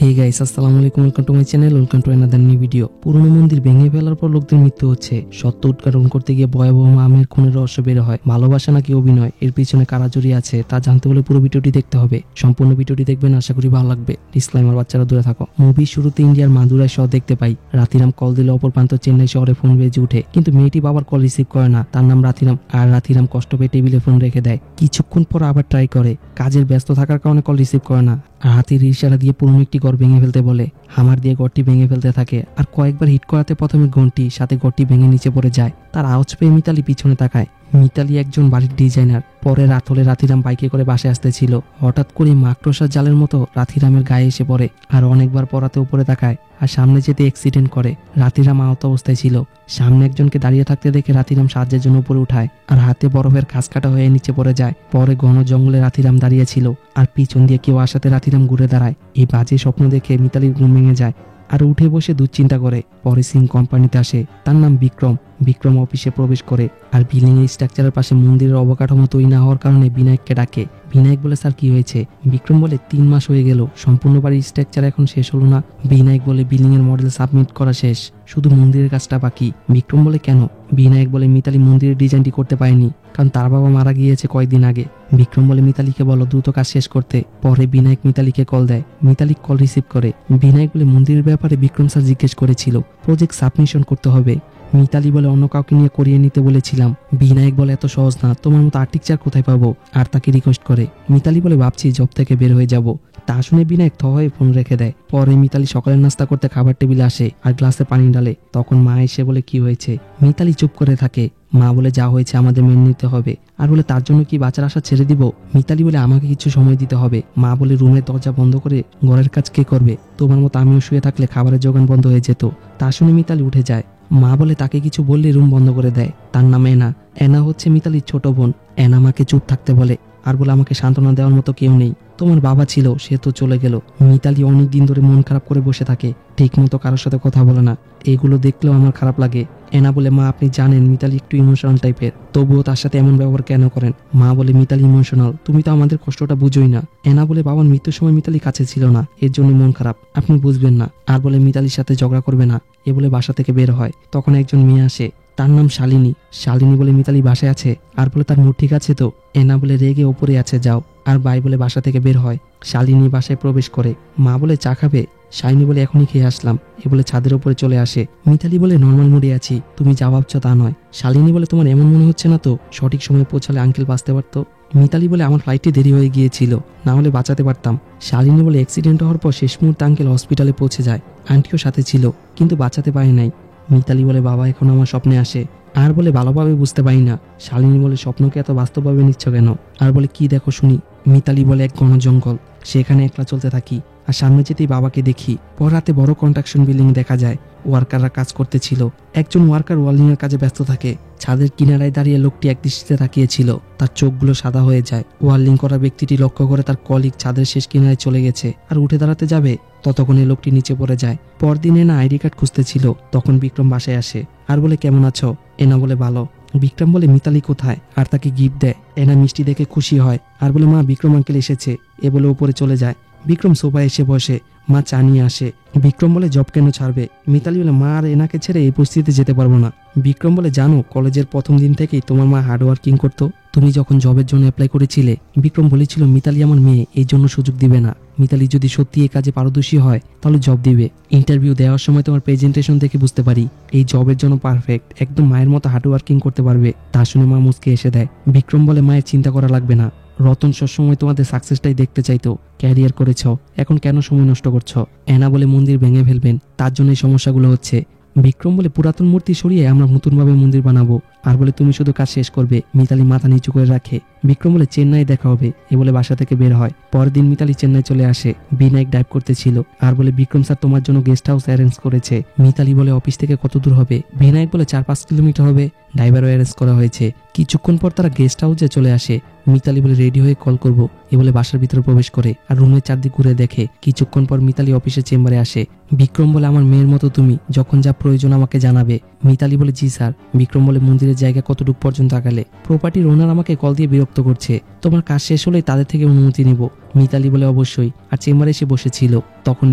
Hey guys, আসসালামু আলাইকুম, welcome to my channel, welcome to another new video. পুরনো মন্দির ভেঙে ফেলার পর লোকদের মৃত্যু হচ্ছে। সত্য উদ্ঘাটন করতে গিয়ে ভয়াবহ আমের খুনের রহস্য বের হয়। ভালোবাসা নাকি অভিনয়, এর পিছনে কারা জড়িয়ে আছে তা জানতে হলে পুরো ভিডিওটি দেখতে হবে। সম্পূর্ণ ভিডিওটি দেখবেন, আশা করি ভালো লাগবে। ডিসক্লেমার, বাচ্চারা দূরে থাকো। মুভির শুরুতে ইন্ডিয়ার মাদুরাই শহর দেখতে পাই। রাতিরাম কল দিলে অপর প্রান্ত চেন্নাই শহরে ফোন বেজে উঠে, কিন্তু মেয়েটি বাবার কল রিসিভ করে না। তার নাম রাতিরাম, আর রাতিরাম কষ্ট পেয়ে টেবিলে ফোন রেখে দেয়। কিছুক্ষণ পর আবার ট্রাই করে, কাজের ব্যস্ত থাকার কারণে কল রিসিভ করে না। আর হাতের ইশারা দিয়ে পুরনো একটি ঘর ভেঙে ফেলতে বলে। হামার দিয়ে ঘরটি ভেঙে ফেলতে থাকে, আর কয়েকবার হিট করাতে প্রথমে ঘন্টি, সাথে ঘরটি ভেঙে নিচে পড়ে যায়। তার আওয়াজ পেয়ে মিতালি পিছনে তাকায়। মিতালি একজন বাড়ির ডিজাইনার। পরে রাত হলে রাতিরাম বাইকে করে বাসে আসতেছিল। হঠাৎ করে মাকড়সার জালের মতো রাতিরামের গায়ে এসে পড়ে, আর অনেকবার পড়াতে উপরে তাকায়, আর সামনে যেতে অ্যাক্সিডেন্ট করে। রাতিরাম আহত অবস্থায় ছিল। সামনে একজনকে দাঁড়িয়ে থাকতে দেখে রাতিরাম সাহায্যের জন্য উপরে উঠায়, আর হাতে বরফের খাস কাটা হয়ে নিচে পড়ে যায়। পরে ঘন জঙ্গলে রাতিরাম দাঁড়িয়ে ছিল, আর পিছন দিয়ে কেউ আসাতে রাতিরাম ঘুরে দাঁড়ায়। এই বাজে স্বপ্ন দেখে মিতালির ঘুম ভেঙে যায়, আর উঠে বসে দুশ্চিন্তা করে। পরে সিং কোম্পানিতে আসে। তার নাম বিক্রম। বিক্রম অফিসে প্রবেশ করে, আর বিল্ডিং এর স্ট্রাকচারের পাশে মন্দিরের অবকাঠামো তৈরি না হওয়ার কারণে বিনায়ককে ডাকে। বিনায়ক বলে, স্যার কি হয়েছে? বিক্রম বলে, 3 মাস হয়ে গেল, সম্পূর্ণ বাড়ির স্ট্রাকচার এখন শেষ হলো না। বিনায়ক বলে, বিল্ডিং এর মডেল সাবমিট করা শেষ, শুধু মন্দিরের কাজটা বাকি। বিক্রম বলে, কেন? বিনায়ক বলে, মিতালি মন্দিরের ডিজাইনটি করতে পারেনি, কারণ তার বাবা মারা গিয়েছে কয়েকদিন আগে। বিক্রম বলে, মিতালিকে বলো দ্রুত কাজ শেষ করতে। পরে বিনায়ক মিতালিকে কল দেয়। মিতালি কল রিসিভ করে। বিনায়ক বলে, মন্দিরের ব্যাপারে বিক্রম স্যার জিজ্ঞেস করেছিল, প্রজেক্ট সাবমিশন করতে হবে। মিতালি বলে, অন্য কাউকে নিয়ে করিয়ে নিতে বলেছিলাম। বিনায়ক বলে, এত সহজ না, তোমার মতো আর্টিকচার কোথায় পাবো? আর তাকে রিকোয়েস্ট করে। মিতালি বলে, ভাবছি জব থেকে বের হয়ে যাব। তা শুনে বিনায়ক হয়ে ফোন রেখে দেয়। পরে মিতালি সকালের নাস্তা করতে খাবার টেবিলে আসে, আর গ্লাসে পানি ঢালে। তখন মা এসে বলে, কি হয়েছে? মিতালি চুপ করে থাকে। মা বলে, যা হয়েছে আমাদের মেনে নিতে হবে। আর বলে, তার জন্য কি বাচ্চার আশা ছেড়ে দিব? মিতালি বলে, আমাকে কিছু সময় দিতে হবে। মা বলে, রুমের দরজা বন্ধ করে ঘরের কাজ কে করবে? তোমার মতো আমিও শুয়ে থাকলে খাবারের যোগান বন্ধ হয়ে যেত। তা শুনে মিতালি উঠে যায়। মা বলে, তাকে কিছু বললে রুম বন্ধ করে দেয়। তার নাম এনা। এনা হচ্ছে মিতালির ছোট বোন। এনা মাকে চুপ থাকতে বলে, আর বলে, আমাকে সান্ত্বনা দেওয়ার মতো কেউ নেই। তোমার বাবা ছিল, সে তো চলে গেল। মিতালি অনেক দিন ধরে মন খারাপ করে বসে থাকে, ঠিক মতো কারোর সাথে কথা বলে না। এগুলো দেখলেও আমার খারাপ লাগে। এনা বলে, মা আপনি জানেন মিতালি একটু ইমোশনাল টাইপের, তবুও তার সাথে এমন ব্যবহার কেন করেন? মা বলে, মিতালি ইমোশনাল, তুমি তো আমাদের কষ্টটা বুঝোই না। এনা বলে, বাবার মৃত্যুর সময় মিতালি কাছে ছিল না, এর জন্য মন খারাপ, আপনি বুঝবেন না। আর বলে, মিতালির সাথে ঝগড়া করবে না। এ বলে বাসা থেকে বের হয়। তখন একজন মেয়ে আসে, তার নাম শালিনী। শালিনী বলে, মিতালি বাসায় আছে? আর বলে, তার মুড ঠিক আছে তো? এনা বলে, রেগে ওপরে আছে, যাও। আর বাই বলে বাসা থেকে বের হয়। শালিনী বাসায় প্রবেশ করে। মা বলে, চা খাবে? শালিনী বলে, এখনই খেয়ে আসলাম। এ বলে ছাদের উপরে চলে আসে। মিতালি বলে, নর্মাল মুডে আছি, তুমি যা ভাবছো তা নয়। শালিনী বলে, তোমার এমন মনে হচ্ছে না তো? সঠিক সময়ে পৌঁছালে আঙ্কেল বাঁচতে পারতো। মিতালি বলে, আমার ফ্লাইটটি দেরি হয়ে গিয়েছিল, না হলে বাঁচাতে পারতাম। শালিনী বলে, অ্যাক্সিডেন্ট হওয়ার পর শেষ মুহূর্তে আঙ্কেল হসপিটালে পৌঁছে যায়, আন্টিও সাথে ছিল, কিন্তু বাঁচাতে পারে নাই। মিতালি বলে, বাবা এখন আমার স্বপ্নে আসে। আর বলে, ভালোভাবে বুঝতে পারি না। শালিনী বলে, স্বপ্নকে এত বাস্তবভাবে নিচ্ছ কেন? আর বলে, কি দেখো শুনি? মিতালি বলে, এক ঘন জঙ্গল, সেখানে একলা চলতে থাকি, আর সামনে যেতেই বাবাকে দেখি। পর রাতে বড় কনস্ট্রাকশন বিল্ডিং দেখা যায়, ওয়ার্কাররা কাজ করতেছিল। একজন ওয়ার্কার ওয়ার্লিং এর কাজে ব্যস্ত থাকে। ছাদের কিনারায় দাঁড়িয়ে লোকটি একদৃষ্টিতে তাকিয়েছিল। তার চোখগুলো সাদা হয়ে যায়। ওয়ার্লিং করা ব্যক্তিটি লক্ষ্য করে তার কলিগ ছাদের শেষ কিনারায় চলে গেছে, আর উঠে দাঁড়াতে যাবে, ততক্ষণে লোকটি নিচে পড়ে যায়। পরদিন এনা আইডি কার্ড খুঁজতেছিল, তখন বিক্রম বাসায় আসে। আর বলে, কেমন আছো? এনা বলে, ভালো। বিক্রম বলে, মিতালি কোথায়? আর তাকে গিফট দেয়। এনা মিষ্টি দেখে খুশি হয়, আর বলে, মা বিক্রম আঙ্কেল এসেছে। এ বলে উপরে চলে যায়। বিক্রম সোফায় এসে বসে। মা চা নিয়ে আসে। বিক্রম বলে, জব কেন ছাড়বে? মিতালি বলে, মা আর এনাকে ছেড়ে এই পরিস্থিতিতে যেতে পারবো না। বিক্রম বলে, জানো কলেজের প্রথম দিন থেকেই তোমার মা হার্ড ওয়ার্কিং করতো। তুমি যখন জবের জন্য অ্যাপ্লাই করেছিলে, বিক্রম বলেছিল মিতালি আমার মেয়ে, এই জন্য সুযোগ দিবে না। মিতালি যদি সত্যি এই কাজে পারদর্শী হয় তাহলে জব দিবে। ইন্টারভিউ দেওয়ার সময় তোমার প্রেজেন্টেশন দেখে বুঝতে পারি এই জবের জন্য পারফেক্ট, একদম মায়ের মতো হার্ড ওয়ার্কিং করতে পারবে। তা শুনে মা মুচকে এসে দেয়। বিক্রম বলে, মায়ের চিন্তা করা লাগবে না, রতন সবসময় তোমাদের সাকসেসটাই দেখতে চাইতো। ক্যারিয়ার করেছ, এখন কেন সময় নষ্ট করছো? এনা বলে, মন্দির ভেঙে ফেলবেন, তার জন্য এই সমস্যাগুলো হচ্ছে। বিক্রম বলে, পুরাতন মূর্তি সরিয়ে আমরা নতুনভাবে মন্দির বানাবো। আর বলে, তুমি শুধু কাজ শেষ করবে। মিতালি মাথা নিচু করে রাখে। বিক্রম বলে, চেন্নাই দেখা হবে। এ বলে বাসা থেকে বের হয়। পরের দিন মিতালি চেন্নাই চলে আসে। বিনায়ক ডাইভ করতেছিল। আর বলে, বিক্রম স্যার তোমার জন্য গেস্ট হাউস অ্যারেঞ্জ করেছে। মিতালি বলে, অফিস থেকে কত দূর হবে? বিনায়ক বলে, 4-5 কিলোমিটার হবে, ড্রাইভারও অ্যারেঞ্জ করা হয়েছে। কিছুক্ষণ পর তারা গেস্ট হাউসে চলে আসে। মিতালি বলে, রেডি হয়ে কল করব। এ বলে বাসার ভিতরে প্রবেশ করে, আর রুমের চারদিক ঘুরে দেখে। কিছুক্ষণ পর মিতালি অফিসের চেম্বারে আসে। বিক্রম বলে আমার মেয়ের মতো তুমি, যখন যা প্রয়োজন আমাকে জানাবে। মিতালি বলে জি স্যার। বিক্রম বলে মন্দিরের জায়গা কতটুকু পর্যন্ত আগালে? প্রপার্টির ওনার আমাকে কল দিয়ে বিরক্ত করছে, তোমার কাজ শেষ হলেই তাদের থেকে অনুমতি নিব। মিতালি বলে অবশ্যই। আর চেম্বারে এসে বসেছিল, তখন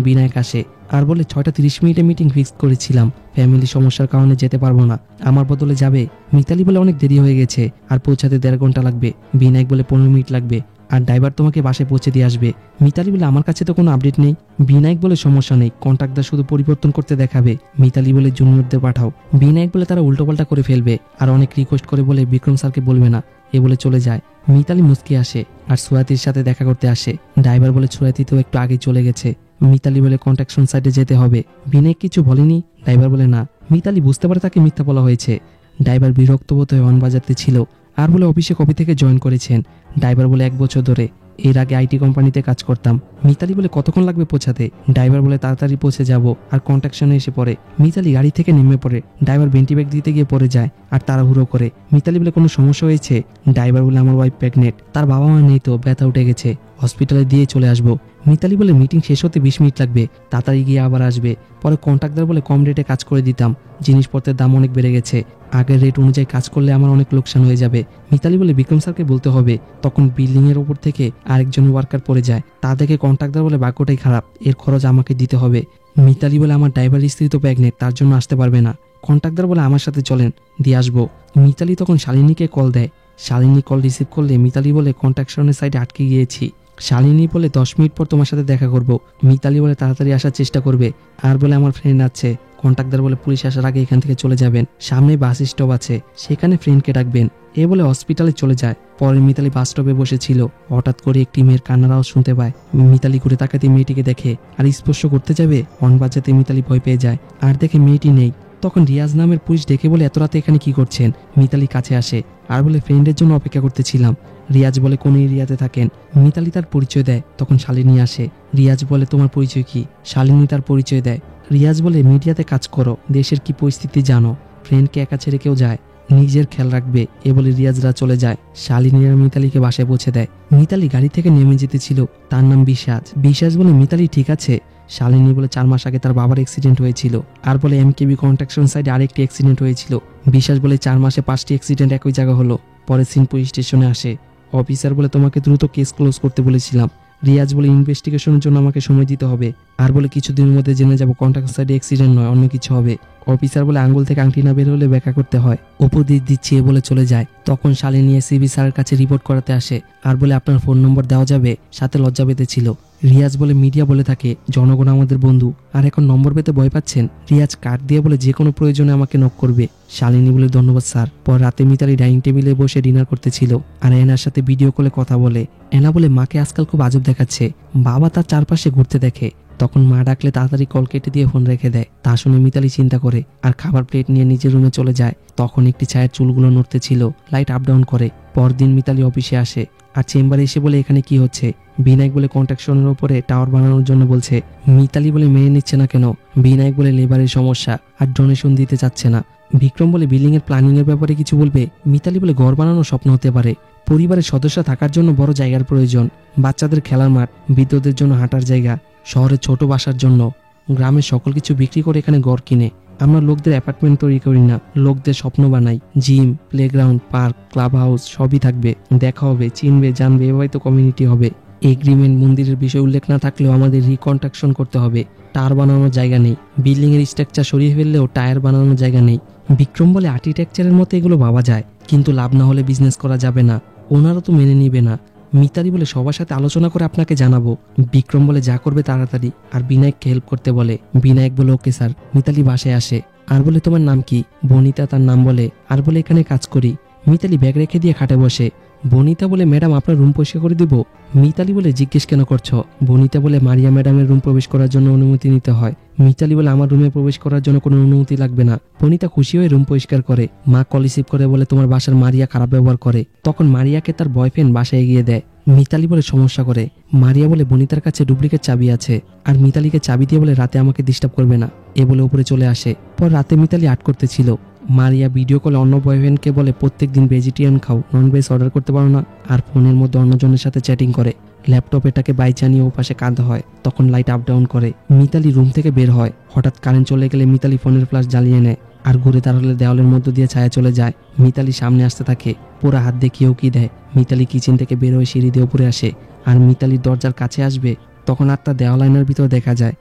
বিনায়ক আসে আর বলে 6টা 30 মিনিটে মিটিং ফিক্স করেছিলাম, ফ্যামিলি সমস্যার কারণে যেতে পারবো না, আমার বদলে যাবে? মিতালি বলে অনেক দেরি হয়ে গেছে, আর পৌঁছাতে 1.5 ঘন্টা লাগবে। বিনায়ক বলে 15 মিনিট লাগবে, আর ড্রাইভার তোমাকে বাসায় পৌঁছে দিয়ে আসবে। মিতালি বলে আমার কাছে তো কোনো আপডেট নেই। বিনায়ক বলে সমস্যা নেই, কন্ট্রাক্টর শুধু পরিবর্তন করতে দেখাবে। মিতালি বলে জুনিয়রদের পাঠাও। বিনায়ক বলে তারা উল্টোপাল্টা করে ফেলবে, আর অনেক রিকোয়েস্ট করে বলে বিক্রম স্যারকে বলবে না, এ বলে চলে যায়। মিতালি মুস্কি আসে আর সুয়াতির সাথে দেখা করতে আসে। ড্রাইভার বলে সুয়াতি তো একটু আগে চলে গেছে। মিতালি বলে কন্ট্রাকশন সাইটে যেতে হবে। বিনায়ক কিছু বলেনি? ড্রাইভার বলে না। মিতালি বুঝতে পারে তাকে মিথ্যা বলা হয়েছে। ড্রাইভার বিরক্ত বোধ হয়ে হর্ন বাজাতে ছিল আর বলে অফিসে কবে থেকে জয়েন করেছেন? ড্রাইভার বলে 1 বছর ধরে, এর আগে আইটি কোম্পানিতে কাজ করতাম। মিতালি বলে কতক্ষণ লাগবে পৌঁছাতে? ড্রাইভার বলে তাড়াতাড়ি পৌঁছে যাব, আর কন্ট্রাকশনে এসে পড়ে। মিতালি গাড়ি থেকে নেমে পড়ে, ড্রাইভার বেন্টি ব্যাগ দিতে গিয়ে পড়ে যায় আর তাড়াহুড়ো করে। মিতালি বলে কোনো সমস্যা হয়েছে? ড্রাইভার বলে আমার ওয়াইফ প্রেগনেন্ট, তার বাবা মা নেই তো, ব্যথা উঠে গেছে, হসপিটালে দিয়ে চলে আসবো। মিতালি বলে মিটিং শেষ হতে 20 মিনিট লাগবে, তাড়াতাড়ি গিয়ে আবার আসবে। পরে কন্ট্রাক্টর বলে কম রেটে কাজ করে দিতাম, জিনিসপত্রের দাম অনেক বেড়ে গেছে, আগের রেট অনুযায়ী কাজ করলে আমার অনেক লোকসান হয়ে যাবে। মিতালি বলে বিক্রম স্যারকে বলতে হবে। তখন বিল্ডিং এর ওপর থেকে আরেকজন ওয়ার্কার পড়ে যায়, তা দেখে কন্ট্রাক্টর বলে ভাগ্যটাই খারাপ, এর খরচ আমাকে দিতে হবে। মিতালি বলে আমার ড্রাইভার স্ত্রী তো প্রেগনেন্ট, তার জন্য আসতে পারবে না। কন্ট্রাক্টর বলে আমার সাথে চলেন, দিয়ে আসবো। মিতালি তখন শালিনীকে কল দেয়। শালিনী কল রিসিভ করলে মিতালি বলে কন্ট্রাকশনের সাইডে আটকে গিয়েছি। শালিনী বলে 10 মিনিট পর তোমার সাথে দেখা করব। মিতালি বলে তাড়াতাড়ি আসার চেষ্টা করবে, আর বলে আমার ফ্রেন্ড আছে। কন্ট্রাক্টর বলে পুলিশ আসার আগে এখান থেকে চলে যাবেন, সামনে বাস স্টপ আছে, সেখানে ফ্রেন্ডকে ডাকবেন। এ বলে হসপিটালে চলে যায়। পরে মিতালি বাস স্টপে বসেছিল, হঠাৎ করে একটি মেয়ের কান্নার আওয়াজ শুনতে পায়। মিতালি ঘুরে তাকাতে মেয়েটিকে দেখে, আর স্পর্শ করতে যাবে, হর্ন বাজাতে মিতালি ভয় পেয়ে যায়, আর দেখে মেয়েটি নেই। তখন রিয়াজ নামের পুলিশ ডেকে বলে এত রাতে এখানে কি করছেন? মিতালি কাছে আসে আর বলে ফ্রেন্ডের জন্য অপেক্ষা করতেছিলাম। রিয়াজ বলে কোন এরিয়াতে থাকেন? মিতালি তার পরিচয় দেয়। তখন শালিনী আসে। রিয়াজ বলে তোমার পরিচয় কি? শালিনী তার পরিচয় দেয়। রিয়াজ বলে মিডিয়াতে কাজ করো, দেশের কি পরিস্থিতি জানো, ফ্রেন্ডকে একা ছেড়ে কেউ যায়, নিজের খেয়াল রাখবে। এ বলে রিয়াজরা চলে যায়। শালিনী আর মিতালিকে বাসায় পৌঁছে দেয়। মিতালি গাড়ি থেকে নেমে যেতেছিল, তার নাম বিশ্বাস। বিশ্বাস বলে মিতালি ঠিক আছে? শালিনী বলে 4 মাস আগে তার বাবার অ্যাক্সিডেন্ট হয়েছিল, আর বলে এমকেবি কন্ট্রাকশন সাইডে আরেকটি অ্যাক্সিডেন্ট হয়েছিল। বিশ্বাস বলে 4 মাসে 5টি অ্যাক্সিডেন্ট একই জায়গা হলো। পরে সিন পুলিশ স্টেশনে আসে। অফিসার বলে তোমাকে দ্রুত কেস ক্লোজ করতে বলেছিলাম। রিয়াজ বলে ইনভেস্টিগেশনের জন্য আমাকে সময় দিতে হবে, আর বলে কিছুদিনের মধ্যে জেনে যাব কন্ট্রাকশন সাইডে অ্যাক্সিডেন্ট নয়, অন্য কিছু হবে। অফিসার বলে আঙ্গুল থেকে আংটি না বের হলে ব্যাখ্যা করতে হয়। উপদেশ দিচ্ছি এ বলে চলে যায়। তখন শালিনী সিবি স্যারের কাছে রিপোর্ট করাতে আসে, আর বলে আপনার ফোন নম্বর দেওয়া যাবে? সাথে লজ্জা পেতেছিল। রিয়াজ বলে মিডিয়া বলে থাকে জনগণ আমাদের বন্ধু, আর এখন নম্বর পেতে ভয় পাচ্ছেন? রিয়াজ কার্ড দিয়ে বলে যে কোনো প্রয়োজনে আমাকে নক করবে। শালিনী বলে ধন্যবাদ স্যার। পর রাতে মিতালি ডাইনিং টেবিলে বসে ডিনার করতেছিল, আর এনার সাথে ভিডিও কলে কথা বলে। এনা বলে মাকে আজকাল খুব আজব দেখাচ্ছে, বাবা তার চারপাশে ঘুরতে দেখে। তখন মা ডাকলে তাড়াতাড়ি কল কেটে দিয়ে ফোন রেখে দেয়। তা শুনে মিতালি চিন্তা করে আর খাবার প্লেট নিয়ে নিজের রুমে চলে যায়। তখন একটি ছায়ের চুলগুলো নড়তে ছিল, লাইট আপ ডাউন করে। পরদিন মিতালি অফিসে আসে আর চেম্বারে এসে বলে এখানে কি হচ্ছে? বিনায়ক বলে কন্ট্রাকশনের উপরে টাওয়ার বানানোর জন্য বলছে। মিতালি বলে মেনে নিচ্ছে না কেন? বিনায়ক বলে লেবারের সমস্যা আর ডোনেশন দিতে চাচ্ছে না। বিক্রম বলে বিল্ডিং এর প্ল্যানিং এর ব্যাপারে কিছু বলবে। মিতালি বলে ঘর বানানোর স্বপ্ন হতে পারে, পরিবারের সদস্য থাকার জন্য বড় জায়গার প্রয়োজন, বাচ্চাদের খেলার মাঠ, বৃদ্ধদের জন্য হাঁটার জায়গা, শহরে ছোট বাসার জন্য। গ্রামের সকল কিছু বিক্রি করে এখানে ঘর কিনে আমরা লোকদের অ্যাপার্টমেন্ট তৈরি করি না, লোকদের স্বপ্ন বানাই। Gym, playground, park, club house সবই থাকবে, দেখা হবে, চিনবে, জানবে, এভাবে তো কমিউনিটি হবে। এগ্রিমেন্ট মন্দিরের বিষয় উল্লেখ না থাকলেও আমাদের রিকনস্ট্রাকশন করতে হবে। টায়ার বানানোর জায়গা নেই, বিল্ডিং এর স্ট্রাকচার সরিয়ে ফেললেও টায়ার বানানোর জায়গা নেই। বিক্রম বলে আর্কিটেকচারের মতো এগুলো ভাবা যায়, কিন্তু লাভ না হলে বিজনেস করা যাবে না, ওনারা তো মেনে নিবে না। মিতালি বলে সবার সাথে আলোচনা করে আপনাকে জানাবো। বিক্রম বলে যা করবে তাড়াতাড়ি, আর বিনায়ককে হেল্প করতে বলে। বিনায়ক বলে ওকে স্যার। মিতালি বাসায় আসে আর বলে তোমার নাম কি? বনিতা তার নাম বলে, আর বলে এখানে কাজ করি। মিতালি ব্যাগ রেখে দিয়ে খাটে বসে। বনিতা বলে ম্যাডাম আপনার রুম পরিষ্কার করে দিব? মিতালি বলে জিজ্ঞেস কেন করছো? বনিতা বলে মারিয়া ম্যাডামের রুম প্রবেশ করার জন্য অনুমতি নিতে হয়। মিতালি বলে আমার রুমে প্রবেশ করার জন্য কোনো অনুমতি লাগবে না। বনিতা খুশি হয়ে রুম পরিষ্কার করে। মা কল রিসিভ করে বলে তোমার বাসার মারিয়া খারাপ ব্যবহার করে। তখন মারিয়াকে তার বয়ফ্রেন্ড বাসায় এগিয়ে দেয়। মিতালি বলে সমস্যা করে। মারিয়া বলে বনিতার কাছে ডুপ্লিকেট চাবি আছে, আর মিতালিকে চাবি দিয়ে বলে রাতে আমাকে ডিস্টার্ব করবে না। এ বলে উপরে চলে আসে। পর রাতে মিতালি আট করতেছিল। মারিয়া ভিডিও কলে অন্য বয়ফ্রেন্ডকে বলে প্রত্যেকদিন ভেজিটেরিয়ান খাও, নন ভেজ অর্ডার করতে পারো না, আর ফোনের মধ্যে অন্যজনের সাথে চ্যাটিং করে। ল্যাপটপে তাকে বাইচা নিয়ে ওপাশে কাঁদা হয়। তখন লাইট আপ ডাউন করে। মিতালি রুম থেকে বের হয়। হঠাৎ কারেন্ট চলে গেলে মিতালি ফোনের ফ্ল্যাশ জ্বালিয়ে নেয় আর ঘুরে দাঁড়ালে দেওয়ালের মধ্য দিয়ে ছায়া চলে যায়। মিতালি সামনে আসতে থাকে, পুরা হাত দেখিয়েও কি দেয়। মিতালি কিচেন থেকে বের হয়ে সিঁড়ি দিয়ে উপরে আসে আর মিতালির দরজার কাছে আসবে তখন আর তার দেওয়াল আয়নার ভিতর দেখা যায়।